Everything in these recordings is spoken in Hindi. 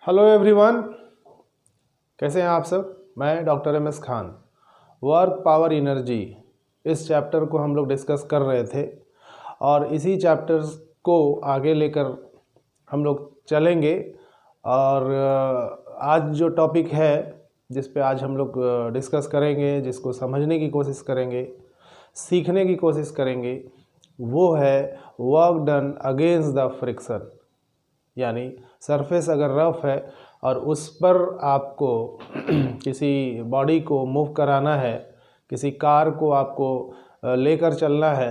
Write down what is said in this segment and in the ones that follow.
हेलो एवरीवन, कैसे हैं आप सब। मैं doctor M S Khan. Work power energy इस चैप्टर को हम लोग डिस्कस कर रहे थे और इसी चैप्टर्स को आगे लेकर हम लोग चलेंगे। और आज जो टॉपिक है जिस पे आज हम लोग डिस्कस करेंगे, जिसको समझने की कोशिश करेंगे, सीखने की कोशिश करेंगे, वो है work done against the friction. यानी सरफेस अगर रफ है और उस पर आपको किसी बॉडी को मूव कराना है, किसी कार को आपको लेकर चलना है,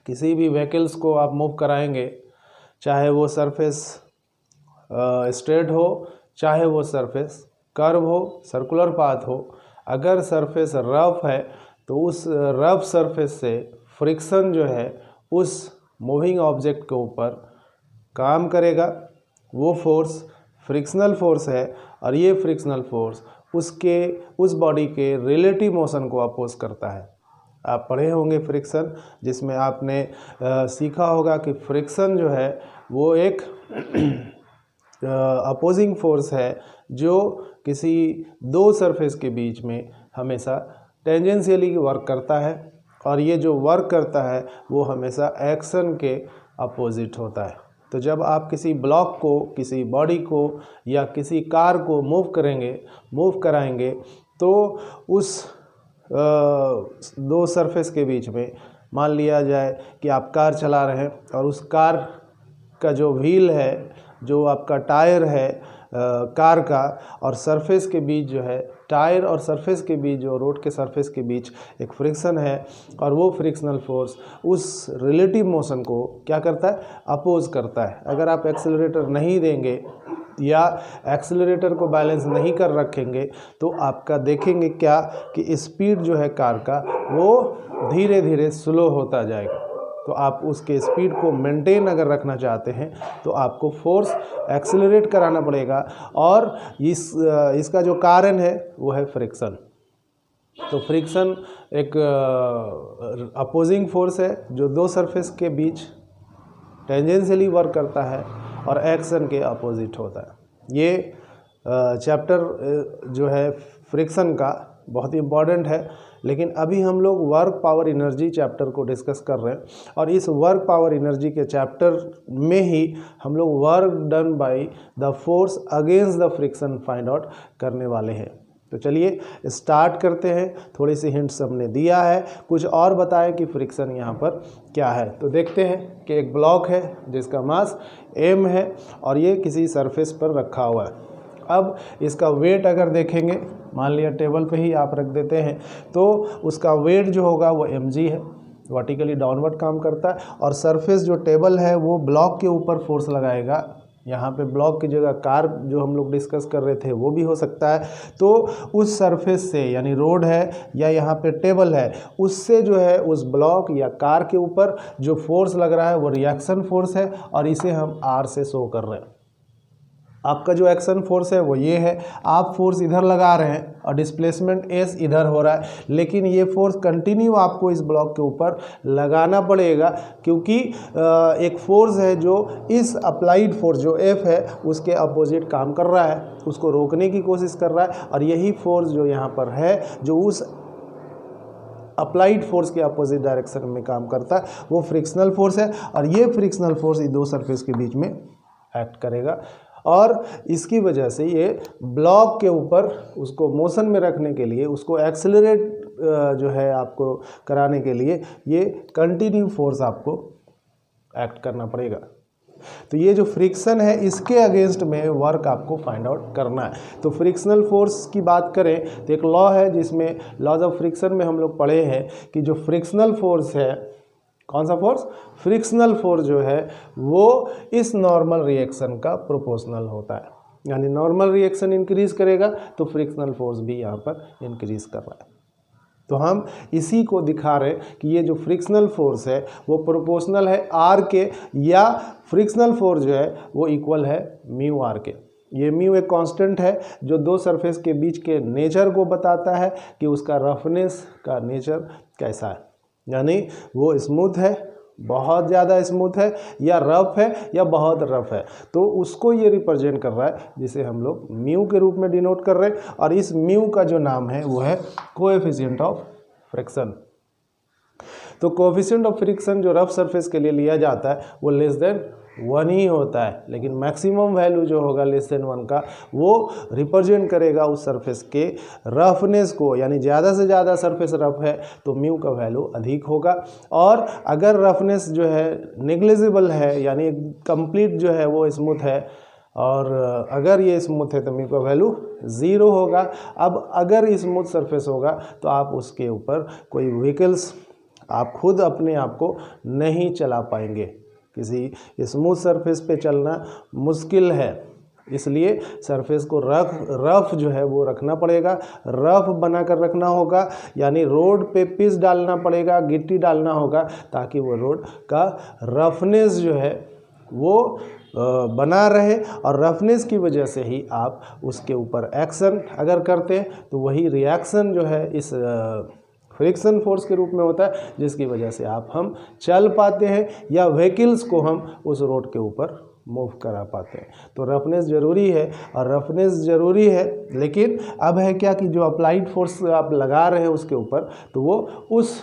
किसी भी व्हीकल्स को आप मूव कराएंगे, चाहे वो सरफेस स्ट्रेट हो, चाहे वो सरफेस कर्व हो, सर्कुलर पाथ हो, अगर सरफेस रफ है तो उस रफ सरफेस से फ्रिक्शन जो है उस मूविंग ऑब्जेक्ट के ऊपर काम करेगा। वो फोर्स फ्रिक्शनल फोर्स है और ये फ्रिक्शनल फोर्स उस बॉडी के रिलेटिव मोशन को अपोज करता है। आप पढ़े होंगे फ्रिक्शन, जिसमें आपने सीखा होगा कि फ्रिक्शन जो है वो एक अपोजिंग फोर्स है जो किसी दो सरफेस के बीच में हमेशा टेंजेंशियली वर्क करता है, और ये जो वर्क करता है वो हमेशा एक्शन के अपोजिट होता है। तो जब आप किसी ब्लॉक को, किसी बॉडी को या किसी कार को मूव कराएंगे तो उस दो सरफेस के बीच में मान लिया जाए कि आप कार चला रहे हैं और उस कार का जो व्हील है, जो आपका टायर है कार का, और सरफेस के बीच जो है, टायर और सरफेस के बीच जो रोड के सरफेस के बीच एक फ्रिक्शन है, और वो फ्रिक्शनल फोर्स उस रिलेटिव मोशन को क्या करता है, अपोज करता है। अगर आप एक्सेलरेटर नहीं देंगे या एक्सेलरेटर को बैलेंस नहीं कर रखेंगे तो आपका देखेंगे क्या कि स्पीड जो है कार का वो धीरे धीरे स्लो होता जाएगा। तो आप उसके स्पीड को मेंटेन अगर रखना चाहते हैं तो आपको फोर्स एक्सेलरेट कराना पड़ेगा, और इसका जो कारण है वो है फ्रिक्शन। तो फ्रिक्शन एक अपोजिंग फोर्स है जो दो सरफेस के बीच टेंजेंशियली वर्क करता है और एक्शन के अपोजिट होता है। ये चैप्टर जो है फ्रिक्शन का बहुत ही इम्पॉर्टेंट है, लेकिन अभी हम लोग वर्क पावर एनर्जी चैप्टर को डिस्कस कर रहे हैं, और इस वर्क पावर एनर्जी के चैप्टर में ही हम लोग work done by the force against the friction find out करने वाले हैं। तो चलिए स्टार्ट करते हैं। थोड़ी सी हिंट्स हमने दिया है, कुछ और बताएं कि फ्रिक्शन यहाँ पर क्या है। तो देखते हैं कि एक ब्लॉक है जिसका मास m है और ये किसी सरफेस पर रखा हुआ है। अब इसका वेट अगर देखेंगे, मान लिया टेबल पे ही आप रख देते हैं, तो उसका वेट जो होगा वो mg है, वर्टिकली डाउनवर्ड काम करता है, और सरफेस जो टेबल है वो ब्लॉक के ऊपर फोर्स लगाएगा। यहाँ पे ब्लॉक की जगह कार जो हम लोग डिस्कस कर रहे थे वो भी हो सकता है। तो उस सरफेस से, यानी रोड है या यहाँ पे टेबल है, उससे जो है उस ब्लॉक या कार के ऊपर जो फोर्स लग रहा है वो रिएक्शन फोर्स है, और इसे हम R से शो कर रहे हैं। आपका जो एक्शन फोर्स है वो ये है, आप फोर्स इधर लगा रहे हैं और डिस्प्लेसमेंट S इधर हो रहा है, लेकिन ये फोर्स कंटिन्यू आपको इस ब्लॉक के ऊपर लगाना पड़ेगा, क्योंकि एक फोर्स है जो इस अप्लाइड फोर्स जो F है उसके अपोजिट काम कर रहा है, उसको रोकने की कोशिश कर रहा है, और यही फोर्स जो यहाँ पर है जो उस अप्लाइड फोर्स के अपोजिट डायरेक्शन में काम करता है वो फ्रिक्शनल फोर्स है, और ये फ्रिक्शनल फोर्स इन दो सरफेस के बीच में एक्ट करेगा, और इसकी वजह से ये ब्लॉक के ऊपर उसको मोशन में रखने के लिए, उसको एक्सेलरेट जो है आपको कराने के लिए ये कंटिन्यू फोर्स आपको एक्ट करना पड़ेगा। तो ये जो फ्रिक्शन है इसके अगेंस्ट में वर्क आपको फाइंड आउट करना है। तो फ्रिक्शनल फोर्स की बात करें तो एक लॉ है जिसमें लॉज ऑफ फ्रिक्शन में हम लोग पढ़े हैं कि जो फ्रिक्शनल फोर्स है, कौन सा फोर्स, फ्रिक्शनल फोर्स जो है वो इस नॉर्मल रिएक्शन का प्रोपोर्शनल होता है। यानी नॉर्मल रिएक्शन इंक्रीज करेगा तो फ्रिक्शनल फोर्स भी यहाँ पर इंक्रीज कर रहा है। तो हम इसी को दिखा रहे हैं कि ये जो फ्रिक्शनल फोर्स है वो प्रोपोर्शनल है R के, या फ्रिक्शनल फोर्स जो है वो इक्वल है म्यू R के। ये म्यू एक कांस्टेंट है जो दो सरफेस के बीच के नेचर को बताता है कि उसका रफनेस का नेचर कैसा है, यानी वो स्मूथ है, बहुत ज़्यादा स्मूथ है या रफ है या बहुत रफ है, तो उसको ये रिप्रेजेंट कर रहा है, जिसे हम लोग म्यू के रूप में डिनोट कर रहे हैं। और इस म्यू का जो नाम है वो है कोएफिशिएंट ऑफ फ्रिक्शन। तो कोएफिशिएंट ऑफ फ्रिक्शन जो रफ सरफेस के लिए लिया जाता है वो लेस देन 1 ही होता है, लेकिन मैक्सिमम वैल्यू जो होगा लेस देन 1 का वो रिप्रेजेंट करेगा उस सरफेस के रफनेस को, यानी ज़्यादा से ज़्यादा सरफेस रफ है तो म्यू का वैल्यू अधिक होगा। और अगर रफनेस जो है नेग्लिजिबल है, यानी कंप्लीट जो है वो स्मूथ है, और अगर ये स्मूथ है तो म्यू का वैल्यू 0 होगा। अब अगर स्मूथ सरफेस होगा तो आप उसके ऊपर कोई व्हीकल्स आप खुद अपने आप को नहीं चला पाएंगे। किसी स्मूथ सरफेस पे चलना मुश्किल है, इसलिए सरफेस को रफ जो है वो रखना पड़ेगा, रफ बना कर रखना होगा, यानी रोड पे पिच डालना पड़ेगा, गिट्टी डालना होगा, ताकि वो रोड का रफनेस जो है वो बना रहे। और रफनेस की वजह से ही आप उसके ऊपर एक्शन अगर करते हैं तो वही रिएक्शन जो है इस फ्रिक्शन फोर्स के रूप में होता है, जिसकी वजह से हम चल पाते हैं या व्हीकल्स को हम उस रोड के ऊपर मूव करा पाते हैं। तो रफनेस ज़रूरी है, और रफनेस ज़रूरी है, लेकिन अब है क्या कि जो अप्लाइड फोर्स आप लगा रहे हैं उसके ऊपर, तो वो उस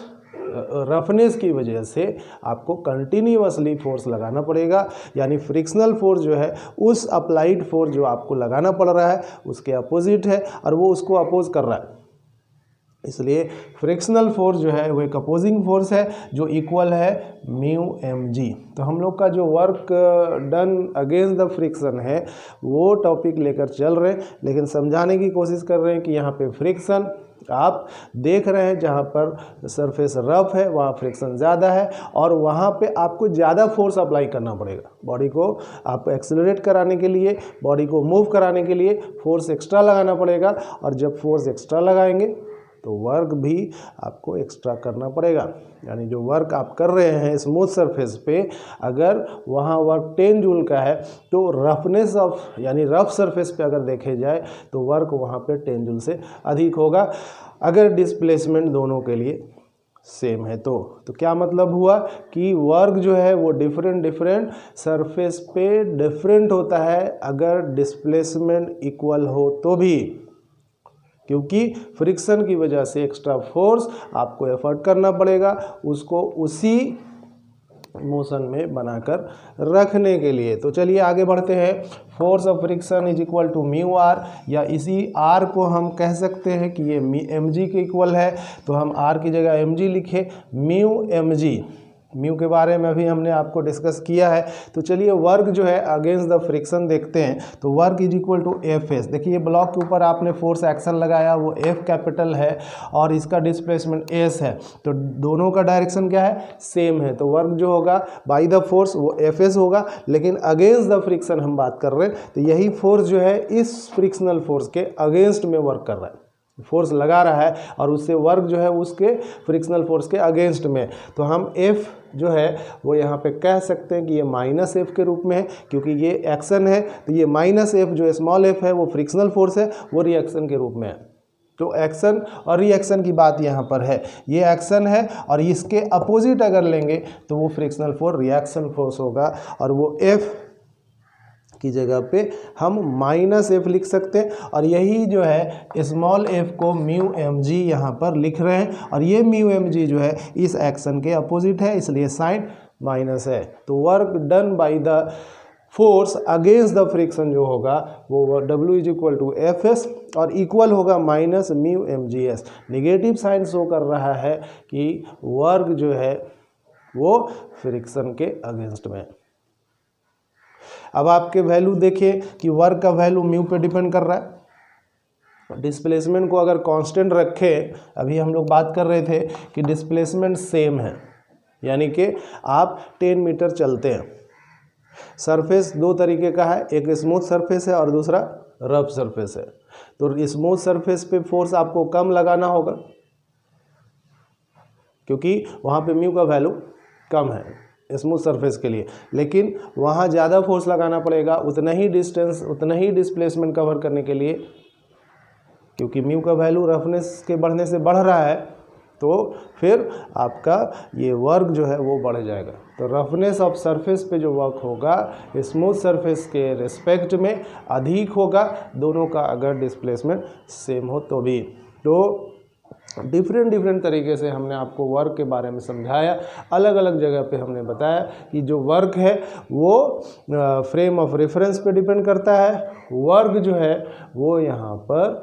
रफनेस की वजह से आपको कंटिन्यूअसली फोर्स लगाना पड़ेगा, यानी फ्रिक्शनल फोर्स जो है उस अप्लाइड फोर्स जो आपको लगाना पड़ रहा है उसके अपोजिट है, और वो उसको अपोज कर रहा है। इसलिए फ्रिक्शनल फोर्स जो है वो एक अपोजिंग फोर्स है जो इक्वल है म्यू mg। तो हम लोग का जो work done against the friction है वो टॉपिक लेकर चल रहे हैं, लेकिन समझाने की कोशिश कर रहे हैं कि यहाँ पे फ्रिक्शन आप देख रहे हैं, जहाँ पर सरफेस रफ है वहाँ फ्रिक्शन ज़्यादा है, और वहाँ पे आपको ज़्यादा फोर्स अप्लाई करना पड़ेगा। बॉडी को आप एक्सेलरेट कराने के लिए, बॉडी को मूव कराने के लिए फोर्स एक्स्ट्रा लगाना पड़ेगा, और जब फोर्स एक्स्ट्रा लगाएंगे तो वर्क भी आपको एक्स्ट्रा करना पड़ेगा। यानी जो वर्क आप कर रहे हैं स्मूथ सरफेस पे, अगर वहाँ वर्क 10 जूल का है तो रफनेस ऑफ यानी रफ सरफेस पे अगर देखे जाए तो वर्क वहाँ पे 10 जूल से अधिक होगा, अगर डिस्प्लेसमेंट दोनों के लिए सेम है तो क्या मतलब हुआ कि वर्क जो है वो डिफरेंट सरफेस पे डिफरेंट होता है अगर डिस्प्लेसमेंट इक्वल हो तो भी, क्योंकि फ्रिक्शन की वजह से एक्स्ट्रा फोर्स आपको एफर्ट करना पड़ेगा उसको उसी मोशन में बनाकर रखने के लिए। तो चलिए आगे बढ़ते हैं। Force of friction is equal to mu R, या इसी आर को हम कह सकते हैं कि ये mg के इक्वल है, तो हम आर की जगह mg लिखे, म्यू mg। म्यू के बारे में अभी हमने आपको डिस्कस किया है। तो चलिए वर्क जो है अगेंस्ट द फ्रिक्शन देखते हैं। तो work is equal to F S. देखिए ब्लॉक के ऊपर आपने फोर्स एक्शन लगाया, वो एफ कैपिटल है और इसका डिस्प्लेसमेंट एस है, तो दोनों का डायरेक्शन क्या है, सेम है। तो वर्क जो होगा बाय द फोर्स वो एफ एस होगा, लेकिन अगेंस्ट द फ्रिक्शन हम बात कर रहे हैं, तो यही फोर्स जो है इस फ्रिक्शनल फोर्स के अगेंस्ट में वर्क कर रहा है, फोर्स लगा रहा है और उससे वर्क जो है उसके फ्रिक्शनल फोर्स के अगेंस्ट में। तो हम F जो है वो यहाँ पे कह सकते हैं कि ये माइनस एफ के रूप में है, क्योंकि ये एक्शन है, तो ये माइनस एफ जो स्मॉल एफ है वो फ्रिक्शनल फोर्स है, वो रिएक्शन के रूप में है। तो एक्शन और रिएक्शन की बात यहाँ पर है, ये एक्शन है और इसके अपोजिट अगर लेंगे तो वो फ्रिक्शनल फोर्स रिएक्शन फोर्स होगा, और वो F की जगह पे हम माइनस एफ लिख सकते हैं, और यही जो है स्मॉल एफ को म्यू mg यहाँ पर लिख रहे हैं, और ये म्यू mg जो है इस एक्शन के अपोजिट है, इसलिए साइन माइनस है। तो work done by the force against the friction जो होगा वो W is equal to F S और इक्वल होगा minus mu mgs। Negative sign show कर रहा है कि वर्क जो है वो फ्रिक्शन के अगेंस्ट में। अब आपके वैल्यू देखिए कि वर्क का वैल्यू म्यू पे डिपेंड कर रहा है। डिस्प्लेसमेंट को अगर कांस्टेंट रखें, अभी हम लोग बात कर रहे थे कि डिस्प्लेसमेंट सेम है, यानी कि आप 10 मीटर चलते हैं, सरफेस दो तरीके का है, एक स्मूथ सरफेस है और दूसरा रफ सरफेस है। तो स्मूथ सरफेस पे फोर्स आपको कम लगाना होगा क्योंकि वहाँ पे म्यू का वैल्यू कम है स्मूथ सरफेस के लिए, लेकिन वहाँ ज़्यादा फोर्स लगाना पड़ेगा उतना ही डिस्टेंस उतना ही डिस्प्लेसमेंट कवर करने के लिए, क्योंकि म्यू का वैल्यू रफनेस के बढ़ने से बढ़ रहा है, तो फिर आपका ये वर्क जो है वो बढ़ जाएगा। तो रफनेस ऑफ सरफेस पे जो वर्क होगा स्मूथ सरफेस के रिस्पेक्ट में अधिक होगा, दोनों का अगर डिस्प्लेसमेंट सेम हो तो भी। तो डिफरेंट तरीके से हमने आपको वर्क के बारे में समझाया, अलग अलग जगह पे हमने बताया कि जो वर्क है वो फ्रेम ऑफ रेफरेंस पे डिपेंड करता है, वर्क जो है वो यहाँ पर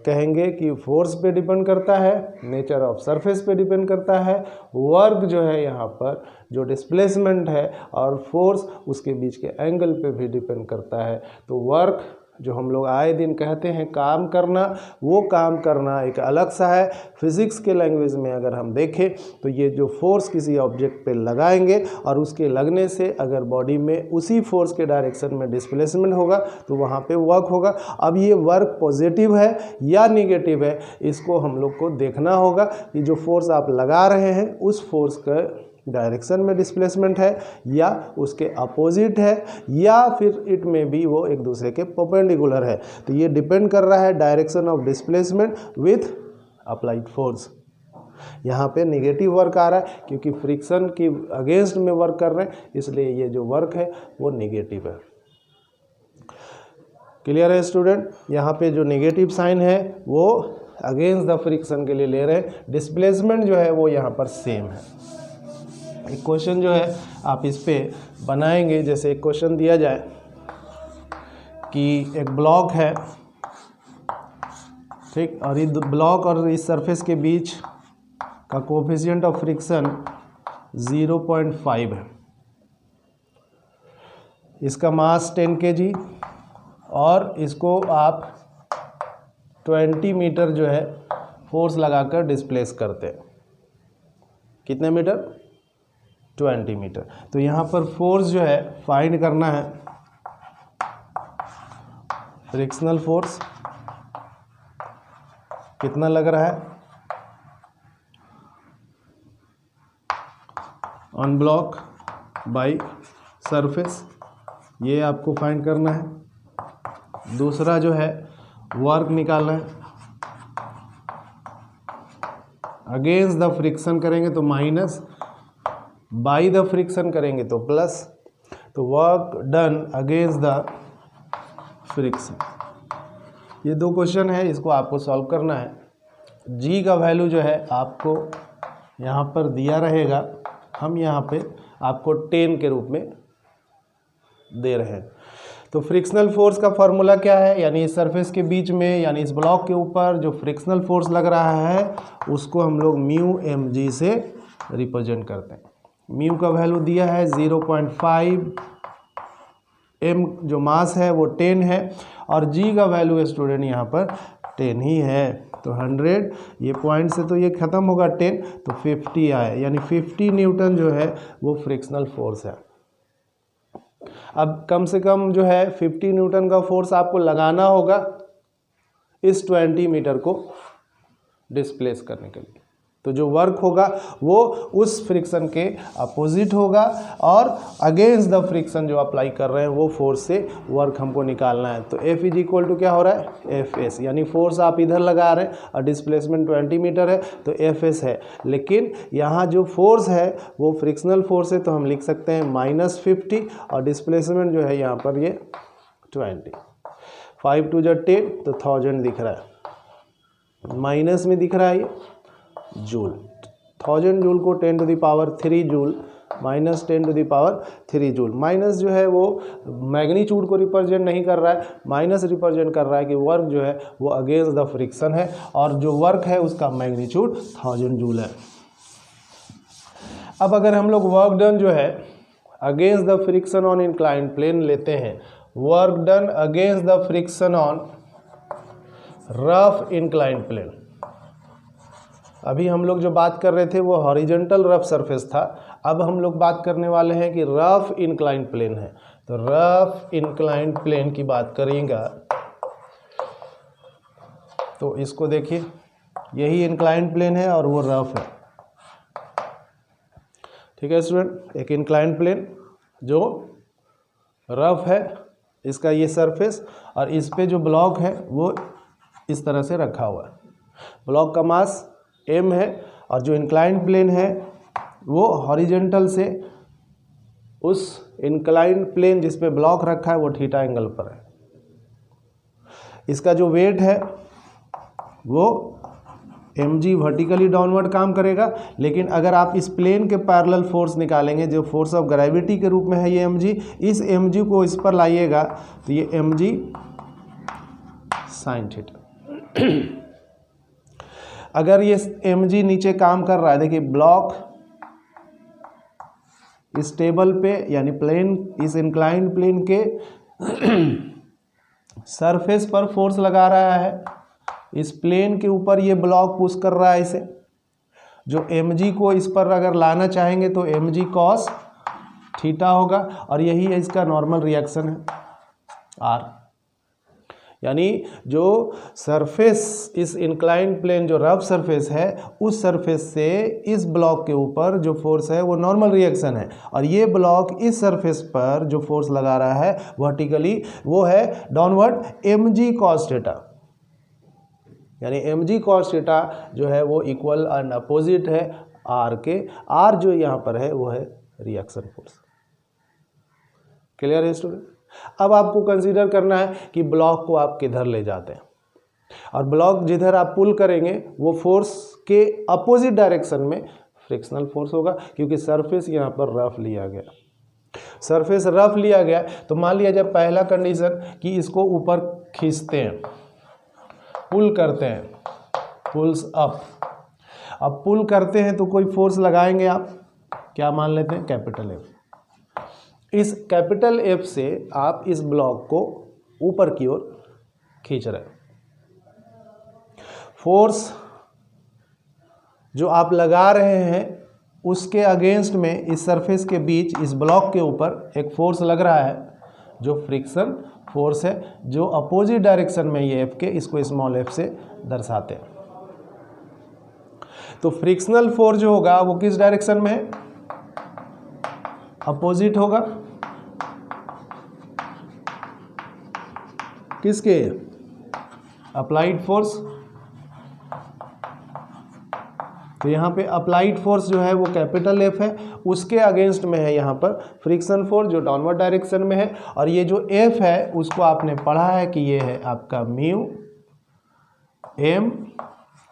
कहेंगे कि फोर्स पे डिपेंड करता है, नेचर ऑफ सरफेस पे डिपेंड करता है, वर्क जो है यहाँ पर जो डिस्प्लेसमेंट है और फोर्स उसके बीच के एंगल पे भी डिपेंड करता है। तो वर्क जो हम लोग आए दिन कहते हैं काम करना, वो काम करना एक अलग सा है। फिज़िक्स के लैंग्वेज में अगर हम देखें तो ये जो फोर्स किसी ऑब्जेक्ट पे लगाएंगे और उसके लगने से अगर बॉडी में उसी फोर्स के डायरेक्शन में डिस्प्लेसमेंट होगा तो वहाँ पे वर्क होगा। अब ये वर्क पॉजिटिव है या निगेटिव है, इसको हम लोग को देखना होगा कि जो फोर्स आप लगा रहे हैं उस फोर्स का डायरेक्शन में डिस्प्लेसमेंट है या उसके अपोजिट है या फिर इट में भी वो एक दूसरे के परपेंडिकुलर है। तो ये डिपेंड कर रहा है direction of displacement with applied force. यहाँ पे नेगेटिव वर्क आ रहा है क्योंकि फ्रिक्शन की अगेंस्ट में वर्क कर रहे हैं, इसलिए ये जो वर्क है वो नेगेटिव है। क्लियर है स्टूडेंट? यहाँ पे जो नेगेटिव साइन है वो अगेंस्ट द फ्रिक्शन के लिए ले रहे हैं, डिस्प्लेसमेंट जो है वो यहाँ पर सेम है। एक क्वेश्चन जो है आप इस पे बनाएंगे, जैसे एक क्वेश्चन दिया जाए कि एक ब्लॉक है, ठीक, और इस ब्लॉक और इस सरफेस के बीच का कोफिशिएंट ऑफ फ्रिक्शन 0.5 है, इसका मास 10 kg और इसको आप 20 मीटर जो है फोर्स लगाकर डिस्प्लेस करते हैं। कितने मीटर? 20 मीटर। तो यहाँ पर फोर्स जो है फाइंड करना है, फ्रिक्शनल फोर्स कितना लग रहा है ऑन ब्लॉक बाय सरफेस, ये आपको फाइंड करना है। दूसरा जो है वर्क निकालना है, अगेंस्ट द फ्रिक्शन करेंगे तो माइनस, बाई द फ्रिक्शन करेंगे तो प्लस। तो work done against the friction. ये दो क्वेश्चन है, इसको आपको सॉल्व करना है। जी का वैल्यू जो है आपको यहाँ पर दिया रहेगा, हम यहाँ पे आपको 10 के रूप में दे रहे हैं। तो फ्रिक्शनल फोर्स का फॉर्मूला क्या है, यानी इस सरफेस के बीच में यानी इस ब्लॉक के ऊपर जो फ्रिक्शनल फोर्स लग रहा है उसको हम लोग म्यू mg से रिप्रेजेंट करते हैं। म्यू का वैल्यू दिया है 0.5, m जो मास है वो 10 है और g का वैल्यू स्टूडेंट यहाँ पर 10 ही है। तो 100 ये पॉइंट से तो ये ख़त्म होगा 10, तो 50 आए, यानी 50 न्यूटन जो है वो फ्रिक्शनल फोर्स है। अब कम से कम जो है 50 न्यूटन का फोर्स आपको लगाना होगा इस 20 मीटर को डिस्प्लेस करने के लिए। तो जो वर्क होगा वो उस फ्रिक्शन के अपोजिट होगा और अगेंस्ट द फ्रिक्शन जो अप्लाई कर रहे हैं वो फोर्स से वर्क हमको निकालना है। तो F इज इक्वल टू क्या हो रहा है, Fs, यानी फोर्स आप इधर लगा रहे हैं और डिस्प्लेसमेंट 20 मीटर है तो Fs है, लेकिन यहाँ जो फोर्स है वो फ्रिक्शनल फोर्स है तो हम लिख सकते हैं -50 और डिस्प्लेसमेंट जो है यहाँ पर ये 20। 5 2 10 तो 1000 दिख रहा है, माइनस में दिख रहा है ये जूल। 1000 जूल को 10 to the power 3 joule minus 10 to the power 3 joule. Minus जो है वो मैग्नीट्यूड को रिप्रेजेंट नहीं कर रहा है, माइनस रिप्रेजेंट कर रहा है कि वर्क जो है वो अगेंस्ट द फ्रिक्शन है और जो वर्क है उसका मैग्नीट्यूड 1000 जूल है। अब अगर हम लोग वर्क डन जो है against the friction on inclined plane लेते हैं, work done against the friction on rough inclined plane. अभी हम लोग जो बात कर रहे थे वो हॉरिजॉन्टल रफ सरफेस था, अब हम लोग बात करने वाले हैं कि रफ इंक्लाइंड प्लेन है। तो रफ इंक्लाइंड प्लेन की बात करेंगे तो इसको देखिए, यही इंक्लाइंड प्लेन है और वो रफ है। ठीक है स्टूडेंट, एक इंक्लाइंड प्लेन जो रफ है, इसका ये सरफेस और इस पे जो ब्लॉक है वो इस तरह से रखा हुआ है। ब्लॉक का मास m है, और जो इंक्लाइंड प्लेन है वो हॉरिजेंटल से उस इंक्लाइंड प्लेन जिस पे ब्लॉक रखा है वो थीटा एंगल पर है। इसका जो वेट है वो mg वर्टिकली डाउनवर्ड काम करेगा, लेकिन अगर आप इस प्लेन के पैरेलल फोर्स निकालेंगे जो फोर्स ऑफ ग्रेविटी के रूप में है ये mg, इस mg को इस पर लाइएगा तो ये mg साइन थीटा। अगर ये mg नीचे काम कर रहा है, देखिए ब्लॉक इस टेबल पे यानी प्लेन, इस इंक्लाइंड प्लेन के सरफेस पर फोर्स लगा रहा है, इस प्लेन के ऊपर ये ब्लॉक पुश कर रहा है इसे, जो mg को इस पर अगर लाना चाहेंगे तो mg cos थीटा होगा, और यही है इसका नॉर्मल रिएक्शन है r। यानी जो सरफेस इस इंक्लाइंड प्लेन जो रफ सरफेस है उस सरफेस से इस ब्लॉक के ऊपर जो फोर्स है वो नॉर्मल रिएक्शन है, और ये ब्लॉक इस सरफेस पर जो फोर्स लगा रहा है वर्टिकली वो है डाउनवर्ड mg cos थीटा। यानी mg cos थीटा जो है वो इक्वल एंड अपोजिट है r के। r जो यहाँ पर है वो है रिएक्शन फोर्स। क्लियर है स्टूडेंट? अब आपको कंसीडर करना है कि ब्लॉक को आप किधर ले जाते हैं, और ब्लॉक जिधर आप पुल करेंगे वो फोर्स के अपोजिट डायरेक्शन में फ्रिक्शनल फोर्स होगा, क्योंकि सरफेस यहाँ पर रफ लिया गया। सरफेस रफ लिया गया तो मान लिया जाए पहला कंडीशन कि इसको ऊपर खींचते हैं, पुल करते हैं, पुल्स अप। अब पुल करते हैं तो कोई फोर्स लगाएंगे आप, क्या मान लेते हैं, कैपिटल एफ। इस कैपिटल एफ से आप इस ब्लॉक को ऊपर की ओर खींच रहे हैं। फोर्स जो आप लगा रहे हैं उसके अगेंस्ट में इस सरफेस के बीच इस ब्लॉक के ऊपर एक फोर्स लग रहा है जो फ्रिक्शन फोर्स है, जो अपोजिट डायरेक्शन में ये एफ के, इसको स्मॉल एफ से दर्शाते हैं। तो फ्रिक्शनल फोर्स जो होगा वो किस डायरेक्शन में है, अपोजिट होगा किसके, अप्लाइड फोर्स। तो यहाँ पे अप्लाइड फोर्स जो है वो कैपिटल एफ है, उसके अगेंस्ट में है यहाँ पर फ्रिक्शन फोर्स जो डाउनवर्ड डायरेक्शन में है, और ये जो एफ है उसको आपने पढ़ा है कि ये है आपका म्यू एम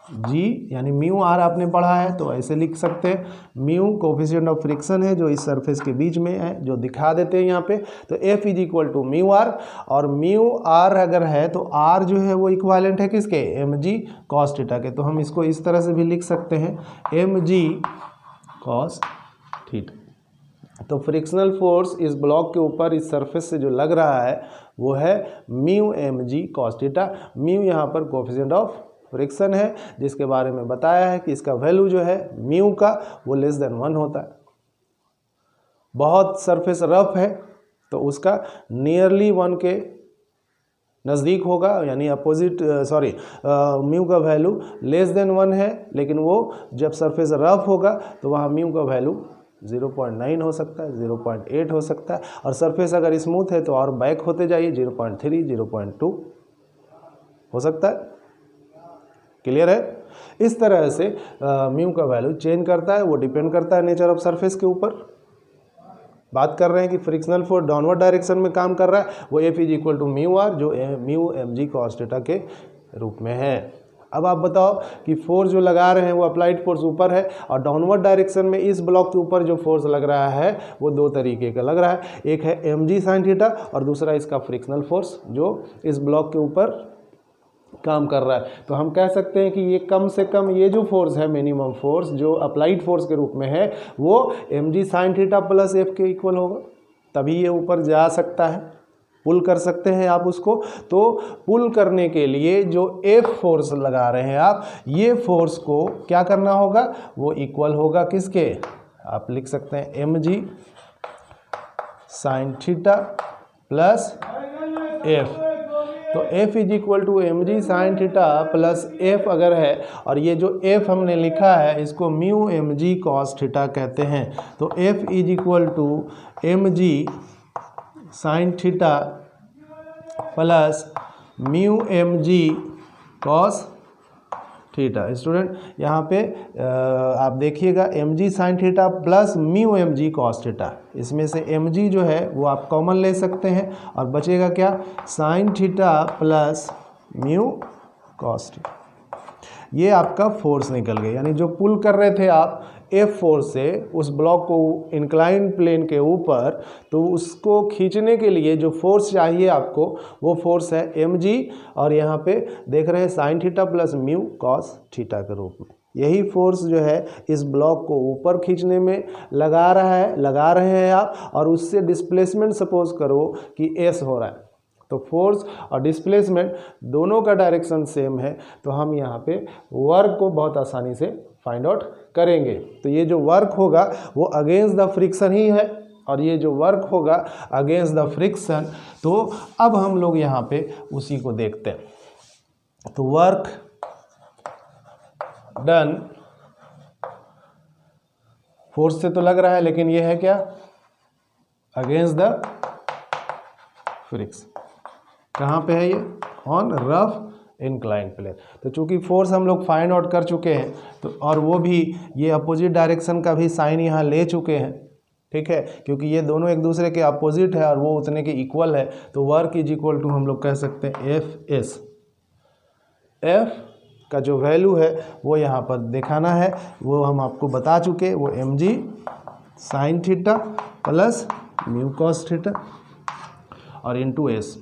जी, यानी म्यू आर आपने पढ़ा है, तो ऐसे लिख सकते हैं। म्यू कोफिशिएंट ऑफ फ्रिक्शन है जो इस सरफेस के बीच में है, जो दिखा देते हैं यहाँ पे। तो F is equal to mu R, और म्यू आर अगर है तो आर जो है वो इक्वालेंट है किसके, एम जी कॉस थीटा के। तो हम इसको इस तरह से भी लिख सकते हैं, एम जी कॉस थीटा। तो फ्रिक्शनल फोर्स इस ब्लॉक के ऊपर इस सरफेस से जो लग रहा है वो है mu M G cos theta. Mu यहाँ पर कोफिशिएंट ऑफ फ्रिक्शन है, जिसके बारे में बताया है कि इसका वैल्यू जो है म्यू का वो लेस देन 1 होता है। बहुत सरफेस रफ है तो उसका नियरली 1 के नज़दीक होगा, यानी अपोजिट म्यू का वैल्यू लेस देन 1 है, लेकिन वो जब सरफेस रफ होगा तो वहाँ म्यू का वैल्यू 0.9 हो सकता है, 0.8 हो सकता है, और सरफेस अगर स्मूथ है तो और बैक होते जाइए 0.3, 0.2 हो सकता है। क्लियर है? इस तरह से म्यू का वैल्यू चेंज करता है, वो डिपेंड करता है नेचर ऑफ सरफेस के ऊपर। बात कर रहे हैं कि फ्रिक्शनल फोर्स डाउनवर्ड डायरेक्शन में काम कर रहा है, वो F is equal to mu R जो mu M G cos theta के रूप में है। अब आप बताओ कि फोर्स जो लगा रहे हैं वो अप्लाइड फोर्स ऊपर है, और डाउनवर्ड डायरेक्शन में इस ब्लॉक के ऊपर जो फोर्स लग रहा है वो 2 तरीके का लग रहा है, एक है एम जी साइन थीटा और दूसरा इसका फ्रिक्शनल फोर्स जो इस ब्लॉक के ऊपर काम कर रहा है। तो हम कह सकते हैं कि ये कम से कम ये जो फोर्स है मिनिमम फोर्स जो अप्लाइड फोर्स के रूप में है वो M G sine theta plus F के इक्वल होगा, तभी ये ऊपर जा सकता है, पुल कर सकते हैं आप उसको। तो पुल करने के लिए जो एफ फोर्स लगा रहे हैं आप, ये फोर्स को क्या करना होगा, वो इक्वल होगा किसके, आप लिख सकते हैं M G sine theta plus F. तो f is equal to M G sine theta plus F अगर है, और ये जो f हमने लिखा है इसको mu M G cos theta कहते हैं, तो f is equal to M G sine theta plus mu M G cos theta. Student यहाँ पे आप देखिएगा mg sine theta plus mu mg cos theta, इसमें से mg जो है वो आप कॉमन ले सकते हैं और बचेगा क्या, sign theta plus mu cos theta. ये आपका फोर्स निकल गया, यानी जो पुल कर रहे थे आप F फोर्स से उस ब्लॉक को इंक्लाइन प्लेन के ऊपर, तो उसको खींचने के लिए जो फोर्स चाहिए आपको वो फोर्स है mg, और यहाँ पे देख रहे हैं sign theta plus mu cos theta के रूप में। यही फोर्स जो है इस ब्लॉक को ऊपर खींचने में लगा रहे हैं आप, और उससे डिस्प्लेसमेंट सपोज करो कि s हो रहा है, तो फोर्स और डिस्प्लेसमेंट दोनों का डायरेक्शन सेम है, तो हम यहाँ पे वर्क को बहुत आसानी से फाइंड आउट करेंगे। तो ये जो वर्क होगा वो अगेंस्ट द फ्रिक्शन ही है, और ये जो वर्क होगा अगेंस्ट द फ्रिक्शन। तो अब हम लोग यहाँ पे उसी को देखते हैं। तो वर्क डन, फोर्स से तो लग रहा है, लेकिन ये है क्या, अगेंस्ट द फ्रिक्शन। कहाँ पे है ये, ऑन रफ इंक्लाइन प्लेन। तो चूंकि फोर्स हम लोग फाइंड आउट कर चुके हैं, तो और वो भी ये अपोजिट डायरेक्शन का भी साइन यहाँ ले चुके हैं, ठीक है, क्योंकि ये दोनों एक दूसरे के अपोजिट है और वो उतने के इक्वल है। तो वर्क इज इक्वल टू हम लोग कह सकते हैं एफ एस। एफ का जो वैल्यू है वो यहाँ पर दिखाना है, वो हम आपको बता चुके, वो mg sine theta plus mu cos theta और इनटू एस।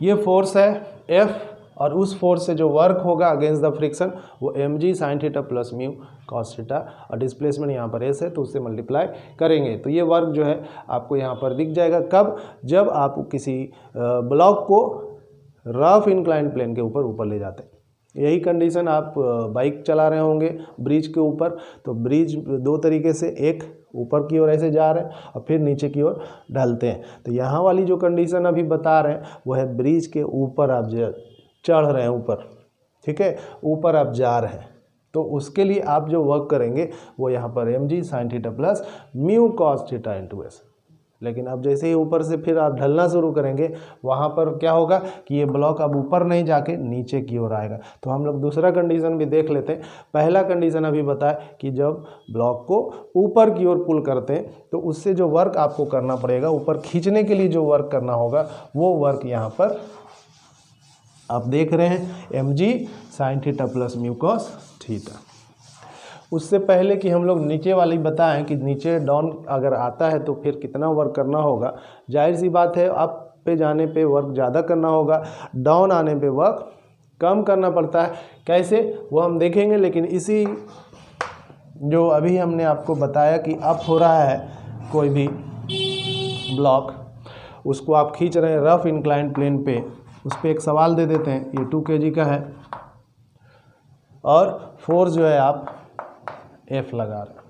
ये फोर्स है F, और उस फोर्स से जो वर्क होगा अगेंस्ट द फ्रिक्शन वो mg sine theta plus mu cos theta, और डिस्प्लेसमेंट यहाँ पर s है तो उससे मल्टीप्लाई करेंगे। तो ये वर्क जो है आपको यहाँ पर दिख जाएगा कब, जब आप किसी ब्लॉक को रफ इंक्लाइन प्लेन के ऊपर ले जाते हैं। यही कंडीशन आप बाइक चला रहे होंगे ब्रिज के ऊपर, तो ब्रिज दो तरीके से, एक ऊपर की ओर ऐसे जा रहे हैं और फिर नीचे की ओर ढलते हैं। तो यहाँ वाली जो कंडीशन अभी बता रहे हैं वो है ब्रिज के ऊपर आप चढ़ रहे हैं ऊपर, ठीक है, ऊपर आप जा रहे हैं, तो उसके लिए आप जो वर्क करेंगे वो यहाँ पर mg sine theta plus mu cos theta into S. लेकिन अब जैसे ही ऊपर से फिर आप ढलना शुरू करेंगे, वहाँ पर क्या होगा कि ये ब्लॉक अब ऊपर नहीं जाके नीचे की ओर आएगा। तो हम लोग दूसरा कंडीशन भी देख लेते हैं। पहला कंडीशन अभी बताया कि जब ब्लॉक को ऊपर की ओर पुल करते हैं तो उससे जो वर्क आपको करना पड़ेगा, ऊपर खींचने के लिए जो वर्क करना होगा वो वर्क यहाँ पर आप देख रहे हैं mg sine theta plus mu cos theta. उससे पहले कि हम लोग नीचे वाली बताएं कि नीचे डाउन अगर आता है तो फिर कितना वर्क करना होगा, जाहिर सी बात है अप पे जाने पे वर्क ज़्यादा करना होगा, डाउन आने पे वर्क कम करना पड़ता है। कैसे वो हम देखेंगे, लेकिन इसी जो अभी हमने आपको बताया कि अप हो रहा है कोई भी ब्लॉक, उसको आप खींच रहे हैं रफ इंक्लाइन प्लेन पे, उस पर एक सवाल दे देते हैं, ये 2 kg का है और फोर्स जो है आप F लगा रहे हैं।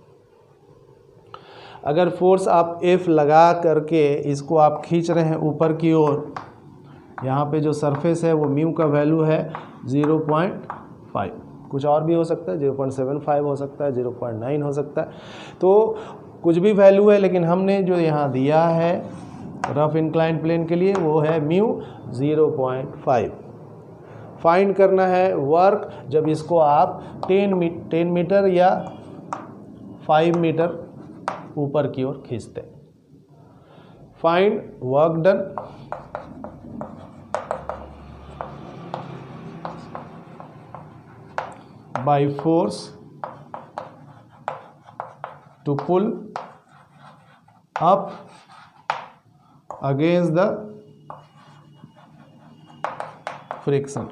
अगर फोर्स आप F लगा करके इसको आप खींच रहे हैं ऊपर की ओर, यहाँ पे जो सरफेस है वो म्यू का वैल्यू है 0.5, कुछ और भी हो सकता है, 0.75 हो सकता है, 0.9 हो सकता है, तो कुछ भी वैल्यू है, लेकिन हमने जो यहाँ दिया है रफ इंक्लाइन प्लेन के लिए वो है म्यू 0.5। फाइंड करना है वर्क जब इसको आप 10 मीटर या 5 मीटर ऊपर की ओर खींचते। Find work done. By force to pull up against the friction.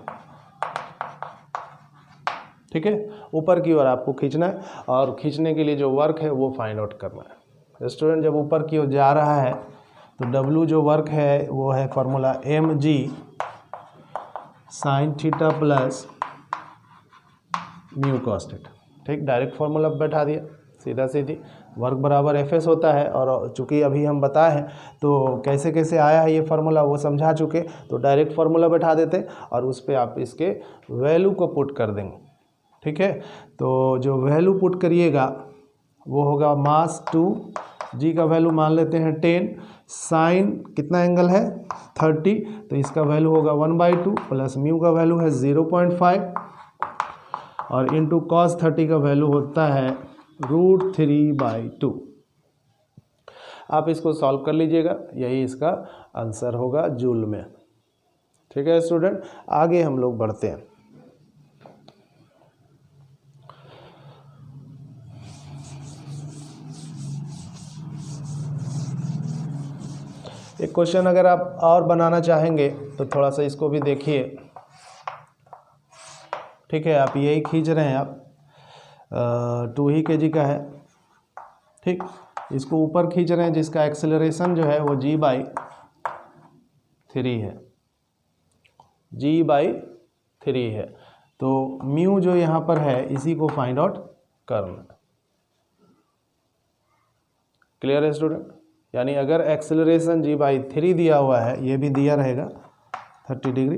ठीक है, ऊपर की ओर आपको खींचना है और खींचने के लिए जो वर्क है वो फाइंड आउट करना है। स्टूडेंट जब ऊपर की ओर जा रहा है तो W जो वर्क है वो है formula mg sine theta plus mu cos theta. ठीक, डायरेक्ट फॉर्मूला बैठा दिया, सीधा सीधी वर्क बराबर Fs होता है। और चूंकि अभी हम बताए हैं तो कैसे कैसे आया है ये फार्मूला वो समझा चुके, तो डायरेक्ट फार्मूला बैठा देते और उस पर आप इसके वैल्यू को पुट कर देंगे। ठीक है, तो जो वैल्यू पुट करिएगा वो होगा मास 2, g का वैल्यू मान लेते हैं 10, साइन कितना एंगल है 30, तो इसका वैल्यू होगा 1/2 प्लस म्यू का वैल्यू है 0.5 और इंटू cos 30 का वैल्यू होता है √3/2। आप इसको सॉल्व कर लीजिएगा, यही इसका आंसर होगा जूल में। ठीक है स्टूडेंट, आगे हम लोग बढ़ते हैं। एक क्वेश्चन अगर आप और बनाना चाहेंगे तो थोड़ा सा इसको भी देखिए। ठीक है, आप यही खींच रहे हैं, आप 2 ही kg का है। ठीक, इसको ऊपर खींच रहे हैं जिसका एक्सेलरेशन जो है वो g/3 है, g/3 है। तो म्यू जो यहाँ पर है इसी को फाइंड आउट करना। क्लियर है स्टूडेंट? यानी अगर एक्सेलरेशन g/3 दिया हुआ है, ये भी दिया रहेगा 30 डिग्री,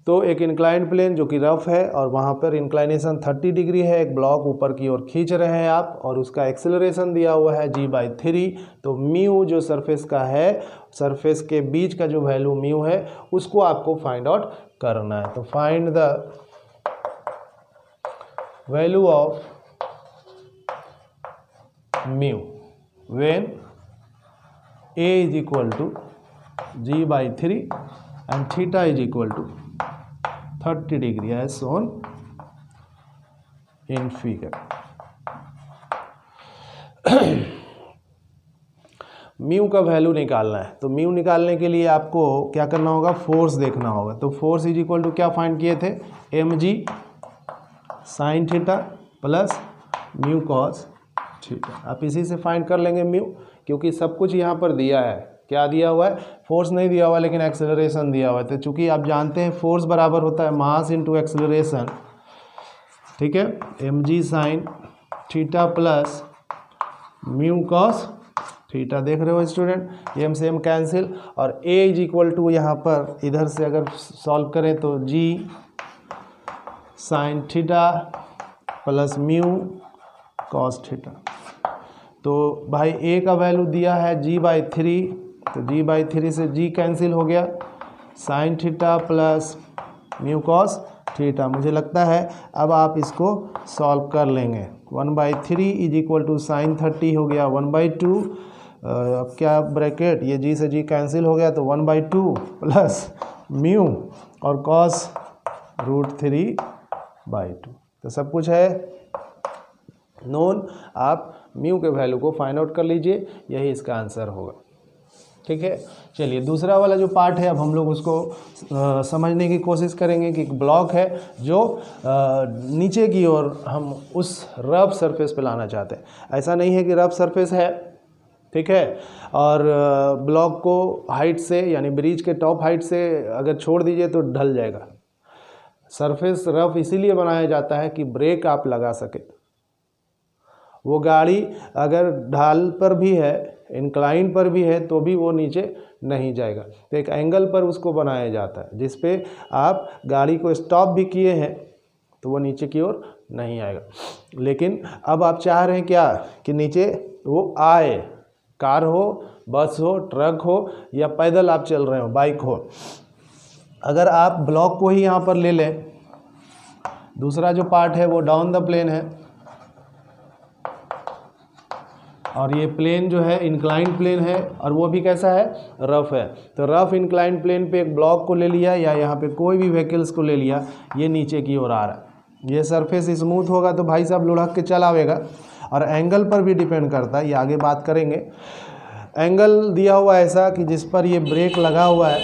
तो एक इंक्लाइंड प्लेन जो कि रफ है और वहाँ पर इंक्लाइनेशन 30 डिग्री है, एक ब्लॉक ऊपर की ओर खींच रहे हैं आप और उसका एक्सेलरेशन दिया हुआ है g/3, तो म्यू जो सरफेस का है, सरफेस के बीच का जो वैल्यू म्यू है उसको आपको फाइंड आउट करना है। तो find the value of mu when a is equal to g/3 and theta is equal to 30 degree as shown in figure। Mu का वैल्यू निकालना है, तो म्यू निकालने के लिए आपको क्या करना होगा, फोर्स देखना होगा। तो फोर्स इज इक्वल टू क्या फाइंड किए थे, mg sin theta plus mu cos theta. आप इसी से फाइंड कर लेंगे म्यू, क्योंकि सब कुछ यहाँ पर दिया है। क्या दिया हुआ है, फोर्स नहीं दिया हुआ लेकिन एक्सेलरेशन दिया हुआ है। तो चूंकि आप जानते हैं फोर्स बराबर होता है मास इंटू एक्सेलरेशन। ठीक है, mg sin theta plus mu cos theta. देख रहे हो स्टूडेंट, एम से एम कैंसिल, और a इज इक्वल टू यहाँ पर इधर से अगर सॉल्व करें तो g sin theta plus mu cos theta. तो भाई a का वैल्यू दिया है g/3, तो g/3 से g कैंसिल हो गया, sign theta plus mu cos theta. मुझे लगता है अब आप इसको सॉल्व कर लेंगे। 1/3 इज इक्वल टू साइन 30 हो गया 1/2। अब क्या ब्रैकेट, ये g से g कैंसिल हो गया तो 1/2 प्लस म्यू और कॉस √3/2। तो सब कुछ है नोन। आप म्यू के वैल्यू को फाइंड आउट कर लीजिए, यही इसका आंसर होगा। ठीक है, चलिए दूसरा वाला जो पार्ट है अब हम लोग उसको समझने की कोशिश करेंगे कि एक ब्लॉक है जो नीचे की ओर हम उस रफ सरफेस पे लाना चाहते हैं। ऐसा नहीं है कि रफ सरफेस है, ठीक है, और ब्लॉक को हाइट से यानी ब्रिज के टॉप हाइट से अगर छोड़ दीजिए तो ढल जाएगा। सरफेस रफ इसीलिए बनाया जाता है कि ब्रेक आप लगा सके। वो गाड़ी अगर ढाल पर भी है, इंक्लाइन पर भी है, तो भी वो नीचे नहीं जाएगा। तो एक एंगल पर उसको बनाया जाता है जिस पे आप गाड़ी को स्टॉप भी किए हैं तो वो नीचे की ओर नहीं आएगा। लेकिन अब आप चाह रहे हैं क्या कि नीचे वो आए, कार हो, बस हो, ट्रक हो या पैदल आप चल रहे हो, बाइक हो। अगर आप ब्लॉक को ही यहाँ पर ले लें, दूसरा जो पार्ट है वो डाउन द प्लेन है और ये प्लेन जो है इंक्लाइंड प्लेन है और वो भी कैसा है, रफ है। तो रफ इंक्लाइंड प्लेन पे एक ब्लॉक को ले लिया या यहाँ पे कोई भी व्हीकल्स को ले लिया, ये नीचे की ओर आ रहा है। ये सरफेस स्मूथ होगा तो भाई साहब लुढ़क के चल आवेगा, और एंगल पर भी डिपेंड करता है, ये आगे बात करेंगे। एंगल दिया हुआ ऐसा कि जिस पर ये ब्रेक लगा हुआ है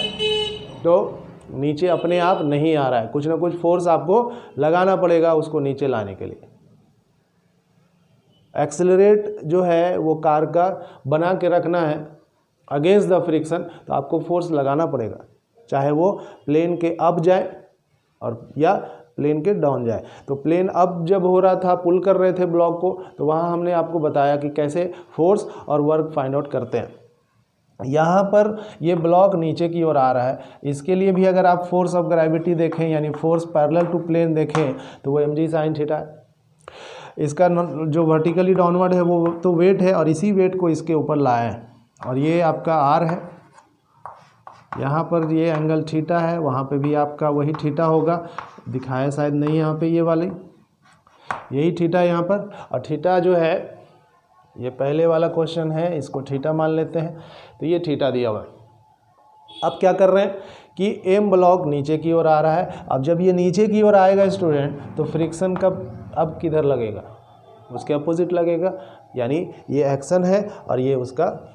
तो नीचे अपने आप नहीं आ रहा है, कुछ ना कुछ फोर्स आपको लगाना पड़ेगा उसको नीचे लाने के लिए। एक्सेलरेट जो है वो कार का बना के रखना है अगेंस्ट द फ्रिक्शन, तो आपको फोर्स लगाना पड़ेगा, चाहे वो प्लेन के अप जाए और या प्लेन के डाउन जाए। तो प्लेन अप जब हो रहा था, पुल कर रहे थे ब्लॉक को, तो वहाँ हमने आपको बताया कि कैसे फोर्स और वर्क फाइंड आउट करते हैं। यहाँ पर ये ब्लॉक नीचे की ओर आ रहा है, इसके लिए भी अगर आप फोर्स ऑफ ग्रेविटी देखें यानी फोर्स पैरेलल टू प्लेन देखें तो वो mg sin थीटा है। इसका जो वर्टिकली डाउनवर्ड है वो तो वेट है और इसी वेट को इसके ऊपर लाया है, और ये आपका r है। यहाँ पर ये एंगल थीटा है, वहाँ पे भी आपका वही थीटा होगा, दिखाया शायद नहीं यहाँ पे ये वाली, यही थीटा यहाँ पर, और थीटा जो है ये पहले वाला क्वेश्चन है, इसको थीटा मान लेते हैं। तो ये थीटा दिया हुआ है। अब क्या कर रहे हैं कि एम ब्लॉक नीचे की ओर आ रहा है। अब जब ये नीचे की ओर आएगा स्टूडेंट, तो फ्रिक्शन कब अब किधर लगेगा, उसके अपोजिट लगेगा, यानी ये एक्शन है और ये उसका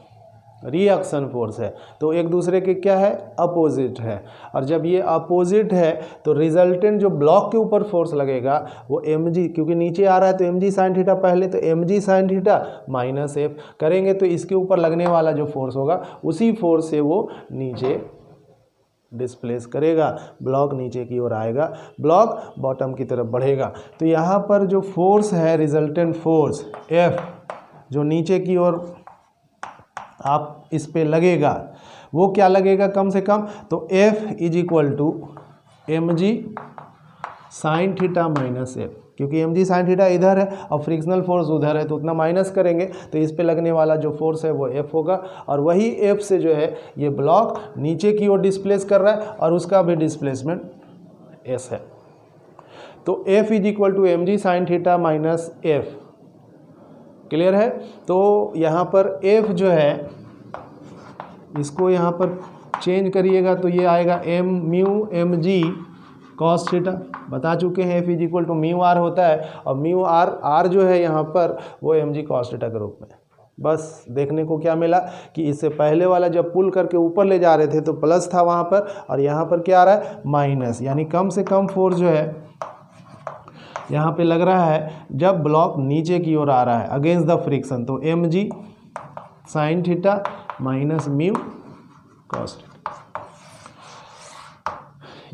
रिएक्शन फोर्स है। तो एक दूसरे के क्या है, अपोजिट है। और जब ये अपोजिट है तो रिजल्टेंट जो ब्लॉक के ऊपर फोर्स लगेगा वो mg, क्योंकि नीचे आ रहा है तो mg साइन थीटा पहले, तो mg sine theta minus F करेंगे तो इसके ऊपर लगने वाला जो फोर्स होगा उसी फोर्स से वो नीचे डिस्प्लेस करेगा, ब्लॉक नीचे की ओर आएगा, ब्लॉक बॉटम की तरफ बढ़ेगा। तो यहाँ पर जो फोर्स है, रिजल्टेंट फोर्स F जो नीचे की ओर आप इस पे लगेगा, वो क्या लगेगा कम से कम, तो F is equal to mg sine theta minus F, क्योंकि mg साइन थीटा इधर है और फ्रिक्शनल फोर्स उधर है, तो उतना माइनस करेंगे तो इस पे लगने वाला जो फोर्स है वो F होगा। और वही F से जो है ये ब्लॉक नीचे की ओर डिस्प्लेस कर रहा है और उसका भी डिस्प्लेसमेंट S है। तो F is equal to mg sine theta minus F, clear है। तो यहाँ पर F जो है इसको यहाँ पर चेंज करिएगा तो ये आएगा m mu mg cos theta, बता चुके हैं F is equal to mu R होता है, और म्यू आर जो है यहाँ पर वो mg कॉस थीटा के रूप में। बस देखने को क्या मिला कि इससे पहले वाला जब पुल करके ऊपर ले जा रहे थे तो प्लस था वहाँ पर, और यहाँ पर क्या आ रहा है, माइनस, यानी कम से कम फोर्स जो है यहाँ पे लग रहा है जब ब्लॉक नीचे की ओर आ रहा है अगेंस्ट द फ्रिक्शन, तो mg sine theta minus mu cos theta,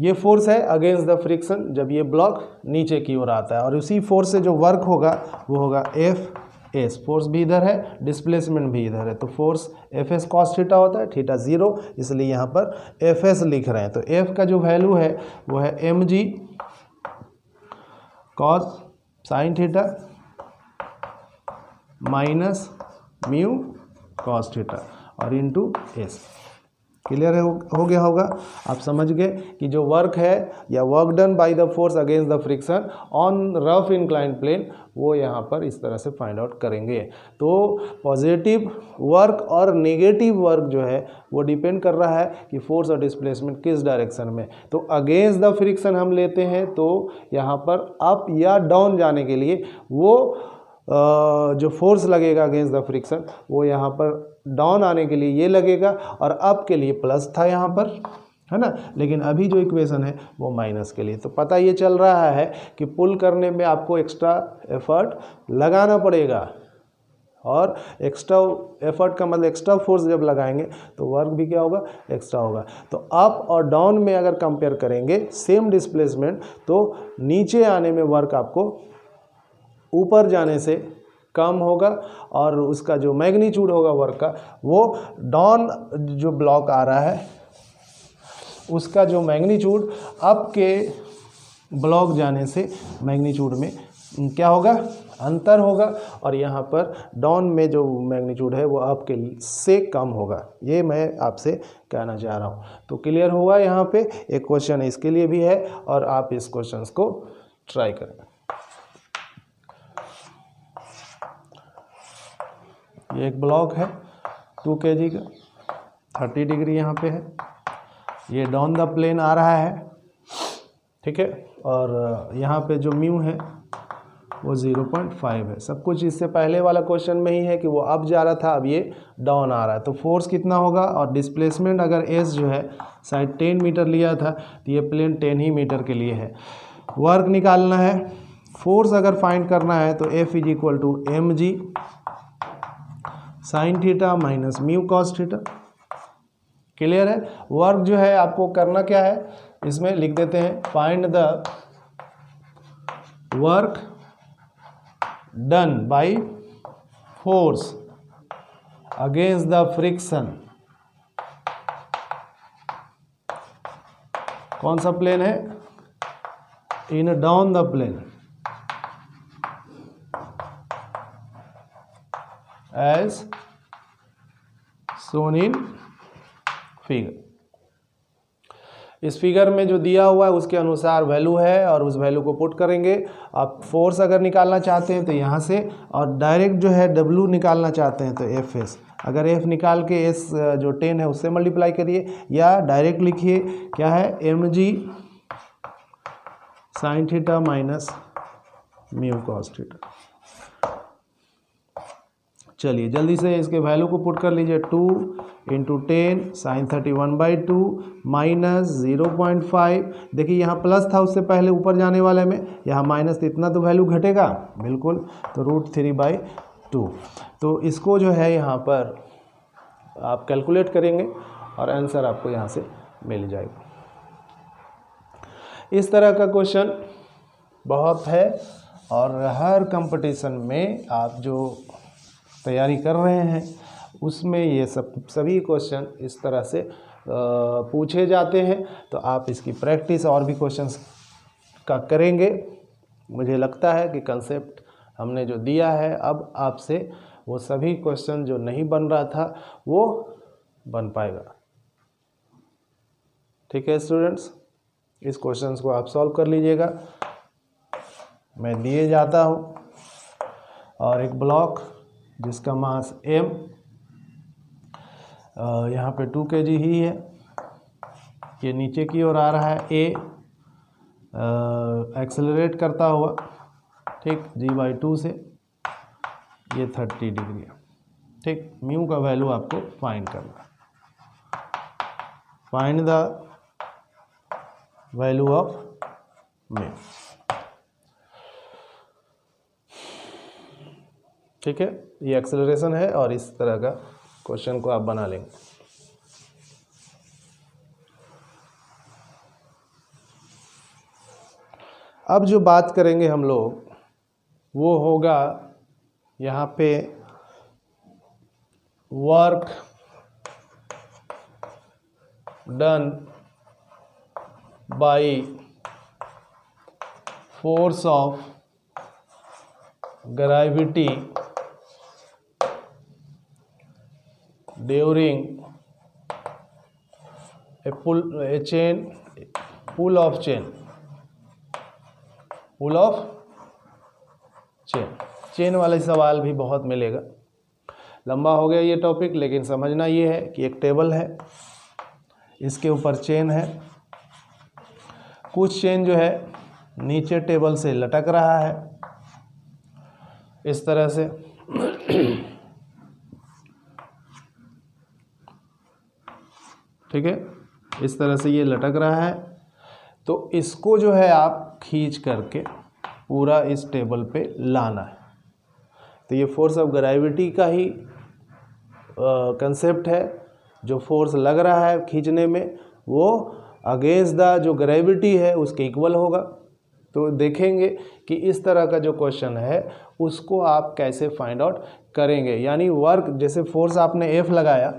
ये फोर्स है अगेंस्ट द फ्रिक्शन जब ये ब्लॉक नीचे की ओर आता है। और उसी फोर्स से जो वर्क होगा वो होगा एफ एस, फोर्स भी इधर है, डिस्प्लेसमेंट भी इधर है, तो force F S cos theta होता है, थीटा जीरो, इसलिए यहाँ पर एफ एस लिख रहे हैं। तो एफ का जो वैल्यू है वो है M G cos sine theta minus mu cos theta और इनटू एस। क्लियर हो गया होगा, आप समझ गए कि जो वर्क है या work done by the force against the friction on rough inclined plane, वो यहाँ पर इस तरह से फाइंड आउट करेंगे। तो पॉजिटिव वर्क और नेगेटिव वर्क जो है वो डिपेंड कर रहा है कि फोर्स और डिस्प्लेसमेंट किस डायरेक्शन में। तो अगेंस्ट द फ्रिक्शन हम लेते हैं तो यहाँ पर अप या डाउन जाने के लिए वो जो फोर्स लगेगा अगेंस्ट द फ्रिक्शन वो यहाँ पर डाउन आने के लिए ये लगेगा, और अप के लिए प्लस था यहाँ पर, है ना। लेकिन अभी जो इक्वेशन है वो माइनस के लिए। तो पता ये चल रहा है कि पुल करने में आपको एक्स्ट्रा एफर्ट लगाना पड़ेगा, और एक्स्ट्रा एफर्ट का मतलब एक्स्ट्रा फोर्स जब लगाएंगे तो वर्क भी क्या होगा, एक्स्ट्रा होगा। तो अप और डाउन में अगर कंपेयर करेंगे सेम डिस्प्लेसमेंट, तो नीचे आने में वर्क आपको ऊपर जाने से कम होगा, और उसका जो मैग्नीट्यूड होगा वर्क का वो डाउन जो ब्लॉक आ रहा है उसका जो मैग्नीट्यूड अप के ब्लॉक जाने से मैग्नीट्यूड में क्या होगा, अंतर होगा, और यहाँ पर डाउन में जो मैग्नीट्यूड है वो अप के से कम होगा। ये मैं आपसे कहना चाह रहा हूँ। तो क्लियर हुआ। यहाँ पे एक क्वेश्चन इसके लिए भी है और आप इस क्वेश्चन को ट्राई करें। ये एक ब्लॉक है 2 kg का, 30 डिग्री यहाँ पे है, ये डाउन द प्लेन आ रहा है, ठीक है, और यहाँ पे जो म्यू है वो 0.5 है। सब कुछ इससे पहले वाला क्वेश्चन में ही है कि वो अप जा रहा था, अब ये डाउन आ रहा है। तो फोर्स कितना होगा, और डिस्प्लेसमेंट अगर एस जो है शायद 10 मीटर लिया था तो ये प्लेन 10 ही मीटर के लिए है। वर्क निकालना है, फोर्स अगर फाइंड करना है तो F is equal to M G sine theta minus mu cos theta. Clear है। वर्क जो है आपको करना क्या है, इसमें लिख देते हैं find the work done by force against the friction. कौन सा प्लेन है, in down the plane as shown in figure। इस फिगर में जो दिया हुआ है उसके अनुसार वैल्यू है और उस वैल्यू को पुट करेंगे। आप फोर्स अगर निकालना चाहते हैं तो यहाँ से, और डायरेक्ट जो है W निकालना चाहते हैं तो FS, अगर F निकाल के S जो 10 है उससे मल्टीप्लाई करिए, या डायरेक्ट लिखिए क्या है mg sin theta minus mu cos theta. चलिए जल्दी से इसके वैल्यू को पुट कर लीजिए। 2 इंटू 10 साइन 31/2 माइनस 0.5। देखिए यहाँ प्लस था उससे पहले ऊपर जाने वाले में, यहाँ माइनस, तो इतना तो वैल्यू घटेगा बिल्कुल, तो √3/2। तो इसको जो है यहाँ पर आप कैलकुलेट करेंगे और आंसर आपको यहाँ से मिल जाएगा। इस तरह का क्वेश्चन बहुत है और हर कंपटीशन में आप जो तैयारी कर रहे हैं उसमें ये सभी क्वेश्चन इस तरह से पूछे जाते हैं। तो आप इसकी प्रैक्टिस और भी क्वेश्चंस का करेंगे। मुझे लगता है कि कंसेप्ट हमने जो दिया है अब आपसे वो सभी क्वेश्चन जो नहीं बन रहा था वो बन पाएगा। ठीक है स्टूडेंट्स, इस क्वेश्चंस को आप सॉल्व कर लीजिएगा। मैं दिए जाता हूँ और एक ब्लॉक जिसका मास m यहाँ पे 2 kg ही है, ये नीचे की ओर आ रहा है, a एक्सेलरेट करता हुआ, ठीक, g/2 से, ये 30 डिग्री है। ठीक, म्यू का वैल्यू आपको फाइंड करना है। Find the value of mu. ठीक है, ये एक्सेलरेशन है और इस तरह का क्वेश्चन को आप बना लेंगे। अब जो बात करेंगे हम लोग वो होगा यहाँ पे work done by force of gravity during a pull of chain chain वाले सवाल भी बहुत मिलेगा। लंबा हो गया ये टॉपिक, लेकिन समझना ये है कि एक टेबल है, इसके ऊपर चेन है, कुछ चेन जो है नीचे टेबल से लटक रहा है इस तरह से ठीक है, इस तरह से ये लटक रहा है। तो इसको जो है आप खींच करके पूरा इस टेबल पे लाना है। तो ये फोर्स ऑफ ग्रेविटी का ही कंसेप्ट है। जो फोर्स लग रहा है खींचने में वो अगेंस्ट द जो ग्रेविटी है उसके इक्वल होगा। तो देखेंगे कि इस तरह का जो क्वेश्चन है उसको आप कैसे फाइंड आउट करेंगे। यानी वर्क, जैसे फोर्स आपने F लगाया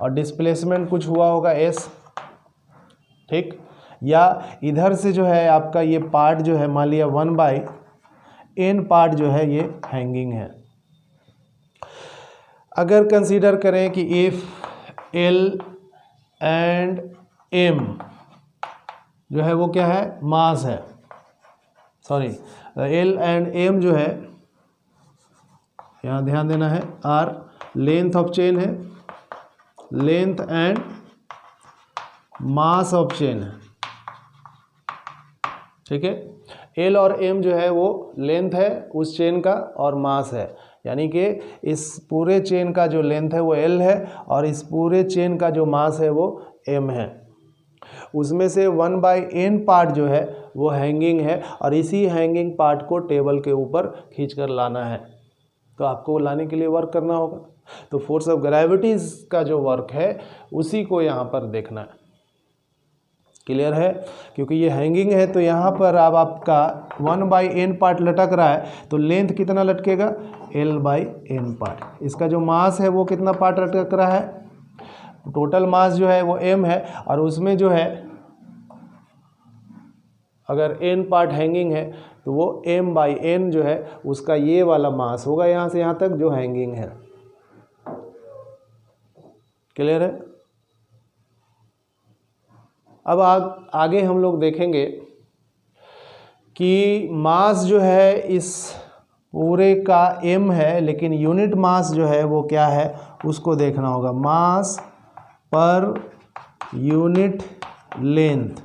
और डिस्प्लेसमेंट कुछ हुआ होगा S, ठीक, या इधर से जो है आपका ये पार्ट जो है मान लिया 1/n पार्ट जो है ये हैंगिंग है। अगर कंसीडर करें कि इफ L एंड M जो है वो क्या है, मास है, सॉरी L एंड M जो है, यहाँ ध्यान देना है, R लेंथ ऑफ चेन है, length and mass of chain है। ठीक है, L और M जो है वो लेंथ है उस चेन का और मास है। यानी कि इस पूरे चेन का जो लेंथ है वो L है और इस पूरे चेन का जो मास है वो M है। उसमें से 1/n पार्ट जो है वो हैंगिंग है और इसी हैंगिंग पार्ट को टेबल के ऊपर खींचकर लाना है। तो आपको लाने के लिए वर्क करना होगा। तो फोर्स ऑफ ग्रेविटी का जो वर्क है उसी को यहाँ पर देखना है। क्लियर है? क्योंकि ये हैंगिंग है तो यहाँ पर अब आपका 1/n पार्ट लटक रहा है तो लेंथ कितना लटकेगा, L/n पार्ट। इसका जो मास है वो कितना पार्ट लटक रहा है, टोटल मास जो है वो m है और उसमें जो है अगर n पार्ट हैंगिंग है तो वो m/n जो है उसका ये वाला मास होगा यहाँ से यहाँ तक जो हैंगिंग है। क्लियर है? अब आगे हम लोग देखेंगे कि मास जो है इस पूरे का m है, लेकिन यूनिट मास जो है वो क्या है उसको देखना होगा। Mass per unit length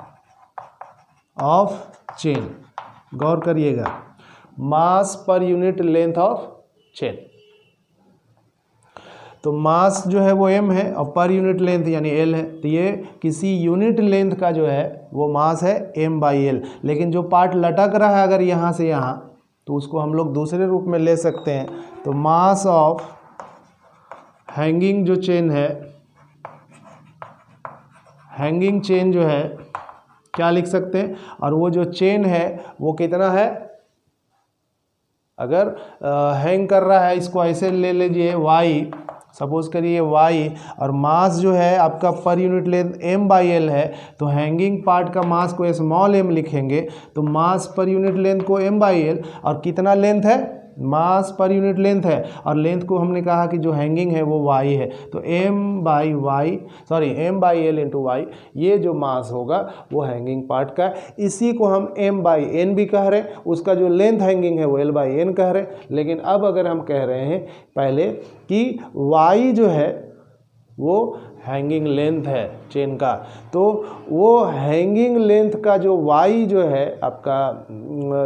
of chain, गौर करिएगा, mass per unit length of chain. तो मास जो है वो m है और पर यूनिट लेंथ यानी l है, तो ये किसी यूनिट लेंथ का जो है वो मास है m/l। लेकिन जो पार्ट लटक रहा है अगर यहाँ से यहाँ, तो उसको हम लोग दूसरे रूप में ले सकते हैं। तो मास ऑफ हैंगिंग जो चेन है, हैंगिंग चेन जो है क्या लिख सकते हैं, और वो जो चेन है वो कितना है, अगर हैंग कर रहा है इसको ऐसे ले लीजिए y, सपोज करिए y, और मास जो है आपका पर यूनिट लेंथ m/l है, तो हैंगिंग पार्ट का मास को स्मॉल m लिखेंगे, तो मास पर यूनिट लेंथ को m/l, और कितना लेंथ है, मास पर यूनिट लेंथ है, और लेंथ को हमने कहा कि जो हैंगिंग है वो y है, तो m/l इंटू y, ये जो मास होगा वो हैंगिंग पार्ट का, इसी को हम m/n भी कह रहे हैं, उसका जो लेंथ हैंगिंग है वो l/n कह रहे हैं। लेकिन अब अगर हम कह रहे हैं पहले कि y जो है वो हैंगिंग लेंथ है चेन का, तो वो हैंगिंग लेंथ का जो y जो है आपका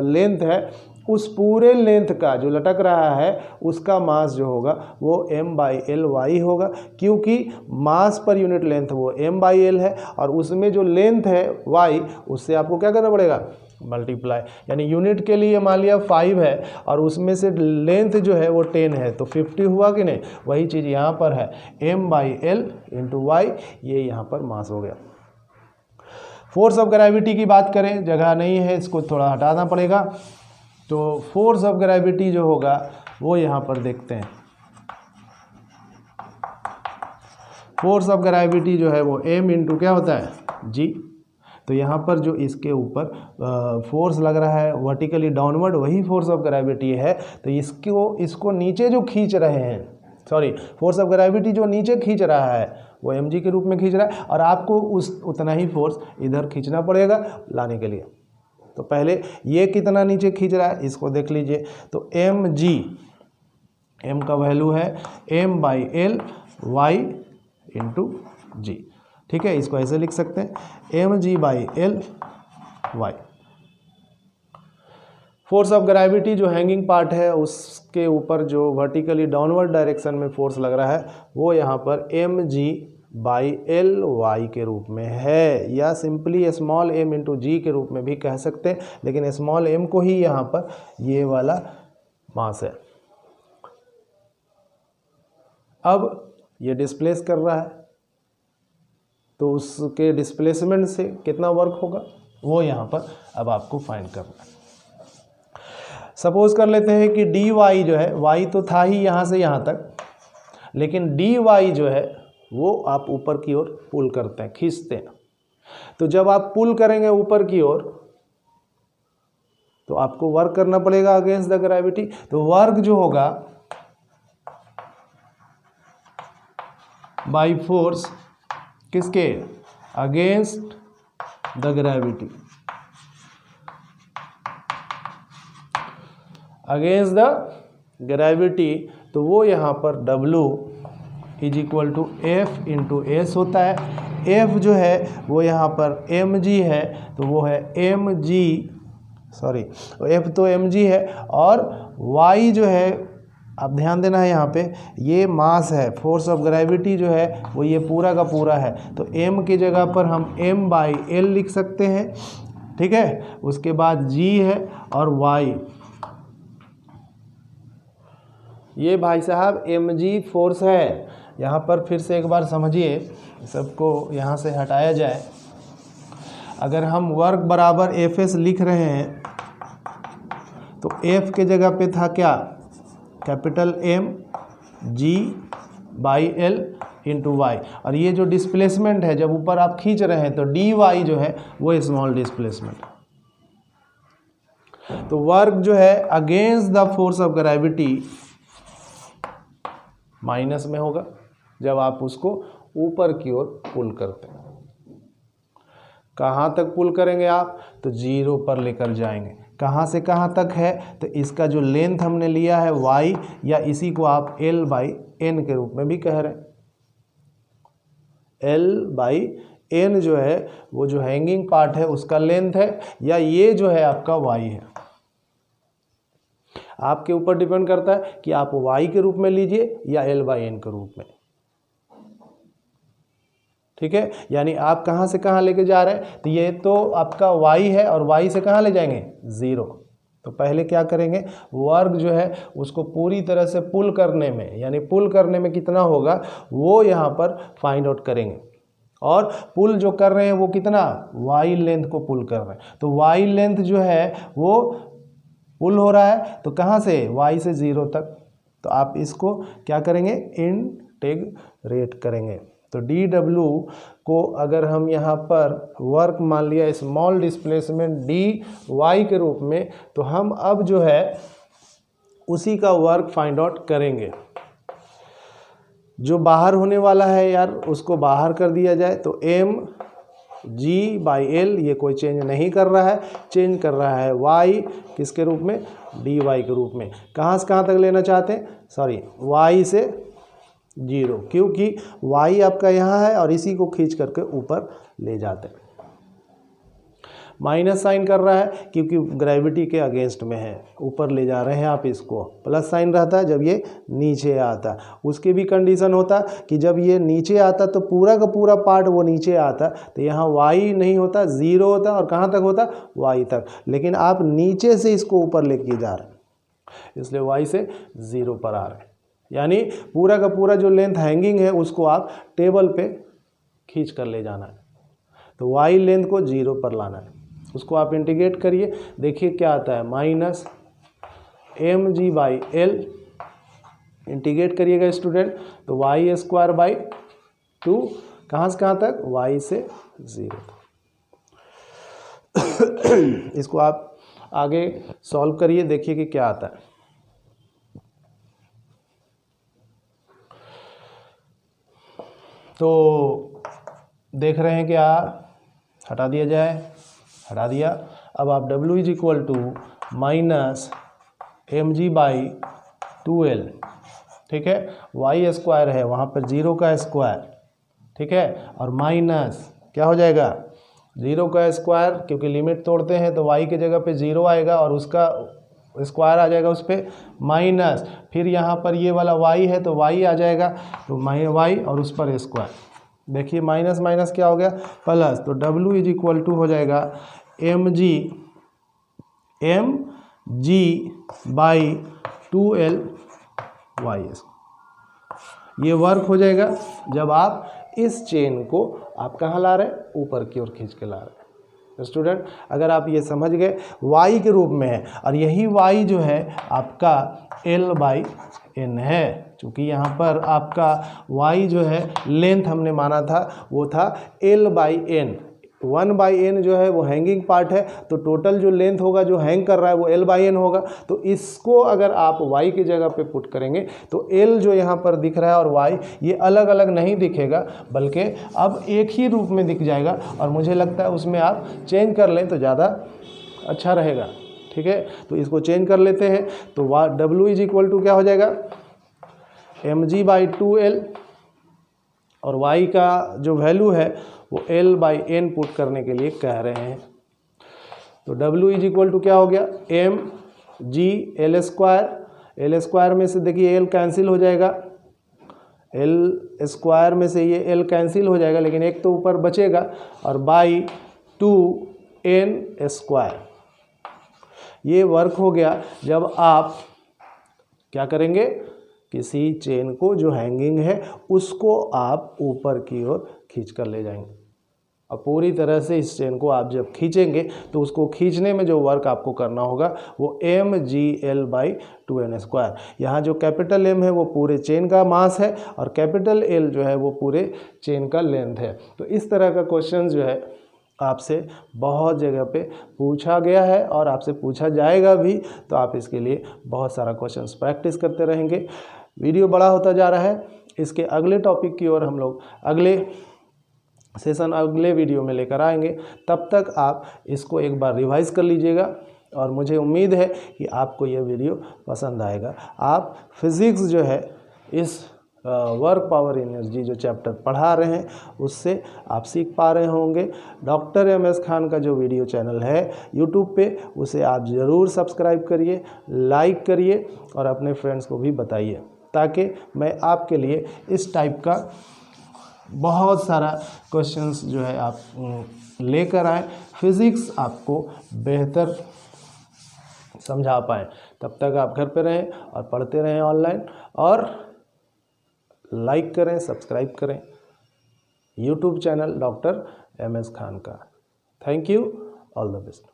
लेंथ है, उस पूरे लेंथ का जो लटक रहा है उसका मास जो होगा वो m/l y होगा, क्योंकि मास पर यूनिट लेंथ वो m/l है, और उसमें जो लेंथ है y, उससे आपको क्या करना पड़ेगा, मल्टीप्लाई। यानी यूनिट के लिए मान लिया 5 है और उसमें से लेंथ जो है वो 10 है, तो 50 हुआ कि नहीं, वही चीज़ यहाँ पर है, m/l इंटू y, ये यहाँ पर मास हो गया। फोर्स ऑफ ग्रेविटी की बात करें, जगह नहीं है, इसको थोड़ा हटाना पड़ेगा, तो फोर्स ऑफ ग्रेविटी जो होगा वो यहाँ पर देखते हैं। फोर्स ऑफ ग्रेविटी जो है वो m इंटू क्या होता है, g। तो यहाँ पर जो इसके ऊपर फोर्स लग रहा है वर्टिकली डाउनवर्ड, वही फोर्स ऑफ ग्रेविटी है। तो इसको नीचे जो खींच रहे हैं, सॉरी, फोर्स ऑफ ग्रेविटी जो नीचे खींच रहा है वो mg के रूप में खींच रहा है, और आपको उतना ही फोर्स इधर खींचना पड़ेगा लाने के लिए। तो पहले ये कितना नीचे खींच रहा है इसको देख लीजिए, तो mg, m का वैल्यू है m/l y इंटू जी, ठीक है, इसको ऐसे लिख सकते हैं mg/l y। Force of gravity जो हैंगिंग पार्ट है उसके ऊपर जो वर्टिकली डाउनवर्ड डायरेक्शन में फोर्स लग रहा है वो यहाँ पर mg/l y के रूप में है, या सिंपली स्मॉल m इंटू जी के रूप में भी कह सकते हैं, लेकिन स्मॉल m को ही यहाँ पर ये वाला मास है। अब ये डिस्प्लेस कर रहा है, तो उसके डिस्प्लेसमेंट से कितना वर्क होगा वो यहाँ पर अब आपको फाइंड करना है। सपोज कर लेते हैं कि dy जो है, y तो था ही यहाँ से यहाँ तक, लेकिन dy जो है वो आप ऊपर की ओर पुल करते हैं, खींचते हैं। तो जब आप पुल करेंगे ऊपर की ओर तो आपको वर्क करना पड़ेगा अगेंस्ट द ग्रेविटी। तो वर्क जो होगा बाय फोर्स किसके, against the gravity, against the gravity, तो वो यहाँ पर W is equal to F into S होता है। F जो है वो यहाँ पर mg है, तो वो है mg, सॉरी F तो mg है, और y जो है, आप ध्यान देना है यहाँ पे, ये मास है, फोर्स ऑफ ग्रेविटी जो है वो ये पूरा का पूरा है, तो m की जगह पर हम m/l लिख सकते हैं, ठीक है। उसके बाद g है और y, ये भाई साहब mg फोर्स है। यहाँ पर फिर से एक बार समझिए, सबको यहाँ से हटाया जाए। अगर हम वर्क बराबर Fs लिख रहे हैं तो F के जगह पे था क्या, capital M g/l into y, और ये जो डिस्प्लेसमेंट है जब ऊपर आप खींच रहे हैं तो dy जो है वो स्मॉल डिस्प्लेसमेंट। तो वर्क जो है against the force of gravity minus में होगा जब आप उसको ऊपर की ओर पुल करते हैं। कहाँ तक पुल करेंगे आप, तो 0 पर लेकर जाएंगे। कहाँ से कहाँ तक है, तो इसका जो लेंथ हमने लिया है y, या इसी को आप L/n के रूप में भी कह रहे हैं। L/n जो है वो जो हैंगिंग पार्ट है उसका लेंथ है, या ये जो है आपका y है। आपके ऊपर डिपेंड करता है कि आप y के रूप में लीजिए या L/n के रूप में। ठीक है, यानी आप कहाँ से कहाँ लेके जा रहे हैं, तो ये तो आपका y है और y से कहाँ ले जाएंगे, 0। तो पहले क्या करेंगे, वर्ग जो है उसको पूरी तरह से पुल करने में, यानी पुल करने में कितना होगा वो यहाँ पर फाइंड आउट करेंगे। और पुल जो कर रहे हैं वो कितना, y लेंथ को पुल कर रहे हैं। तो y लेंथ जो है वो पुल हो रहा है, तो कहाँ से, y से 0 तक। तो आप इसको क्या करेंगे, इंटीग्रेट करेंगे। तो dw को अगर हम यहाँ पर वर्क मान लिया स्मॉल डिस्प्लेसमेंट dy के रूप में, तो हम अब जो है उसी का वर्क फाइंड आउट करेंगे। जो बाहर होने वाला है यार उसको बाहर कर दिया जाए, तो mg/l ये कोई चेंज नहीं कर रहा है, चेंज कर रहा है y किसके रूप में, dy के रूप में। कहाँ से कहाँ तक लेना चाहते हैं, सॉरी y से 0, क्योंकि y आपका यहाँ है और इसी को खींच करके ऊपर ले जाते हैं। माइनस साइन कर रहा है क्योंकि ग्रेविटी के अगेंस्ट में है, ऊपर ले जा रहे हैं आप इसको। प्लस साइन रहता है जब ये नीचे आता है। उसके भी कंडीशन होता कि जब ये नीचे आता तो पूरा का पूरा पार्ट वो नीचे आता, तो यहाँ y नहीं होता, 0 होता, और कहाँ तक होता, y तक। लेकिन आप नीचे से इसको ऊपर लेके जा रहे हैं, इसलिए y से 0 पर आ रहे हैं। यानी पूरा का पूरा जो लेंथ हैंगिंग है उसको आप टेबल पे खींच कर ले जाना है। तो y लेंथ को 0 पर लाना है, उसको आप इंटीग्रेट करिए, देखिए क्या आता है, -mg/l। इंटीग्रेट करिएगा स्टूडेंट, तो y²/2, कहाँ से कहाँ तक, y से 0 तक। इसको आप आगे सॉल्व करिए, देखिए कि क्या आता है। तो देख रहे हैं क्या, हटा दिया जाए, हटा दिया। अब आप w = -mg/2l, ठीक है, y² है वहाँ पर 0 का स्क्वायर, ठीक है, और माइनस क्या हो जाएगा, 0 का स्क्वायर, क्योंकि लिमिट तोड़ते हैं तो y की जगह पे 0 आएगा और उसका स्क्वायर आ जाएगा उस पर, माइनस फिर यहाँ पर ये वाला y है तो y आ जाएगा, तो y और उस पर स्क्वायर। देखिए माइनस माइनस क्या हो गया, प्लस, तो w = हो जाएगा mg/2l y। ये वर्क हो जाएगा जब आप इस चेन को आप कहाँ ला रहे हैं, ऊपर की ओर खींच के ला रहे हैं। स्टूडेंट अगर आप ये समझ गए y के रूप में है, और यही y जो है आपका L/n है, क्योंकि यहाँ पर आपका y जो है लेंथ हमने माना था वो था L/n। 1/n जो है वो हैंगिंग पार्ट है, तो टोटल जो लेंथ होगा जो हैंग कर रहा है वो L/n होगा। तो इसको अगर आप y की जगह पे पुट करेंगे तो L जो यहाँ पर दिख रहा है और y ये अलग अलग नहीं दिखेगा, बल्कि अब एक ही रूप में दिख जाएगा, और मुझे लगता है उसमें आप चेंज कर लें तो ज़्यादा अच्छा रहेगा। ठीक है, तो इसको चेंज कर लेते हैं, तो w = क्या हो जाएगा, mg/2l, और y का जो वैल्यू है वो L/n पुट करने के लिए कह रहे हैं। तो w = क्या हो गया, mg/l²। में से देखिए l कैंसिल हो जाएगा, l² में से ये l कैंसिल हो जाएगा, लेकिन एक तो ऊपर बचेगा, और /2n²। ये वर्क हो गया जब आप क्या करेंगे, किसी चेन को जो हैंगिंग है उसको आप ऊपर की ओर खींच कर ले जाएंगे। अब पूरी तरह से इस चेन को आप जब खींचेंगे तो उसको खींचने में जो वर्क आपको करना होगा वो mgl/2n²। यहाँ जो कैपिटल M है वो पूरे चेन का मास है, और कैपिटल L जो है वो पूरे चेन का लेंथ है। तो इस तरह का क्वेश्चन जो है आपसे बहुत जगह पे पूछा गया है और आपसे पूछा जाएगा भी, तो आप इसके लिए बहुत सारा क्वेश्चंस प्रैक्टिस करते रहेंगे। वीडियो बड़ा होता जा रहा है, इसके अगले टॉपिक की ओर हम लोग अगले सेशन अगले वीडियो में लेकर आएंगे। तब तक आप इसको एक बार रिवाइज कर लीजिएगा और मुझे उम्मीद है कि आपको यह वीडियो पसंद आएगा। आप फिज़िक्स जो है इस वर्क पावर एनर्जी जो चैप्टर पढ़ा रहे हैं उससे आप सीख पा रहे होंगे। डॉक्टर MS खान का जो वीडियो चैनल है यूट्यूब पे, उसे आप ज़रूर सब्सक्राइब करिए, लाइक करिए और अपने फ्रेंड्स को भी बताइए, ताकि मैं आपके लिए इस टाइप का बहुत सारा क्वेश्चंस जो है आप लेकर आएँ, फिज़िक्स आपको बेहतर समझा पाएँ। तब तक आप घर पे रहें और पढ़ते रहें ऑनलाइन, और लाइक करें, सब्सक्राइब करें YouTube channel doctor MS Khan का। Thank you, all the best.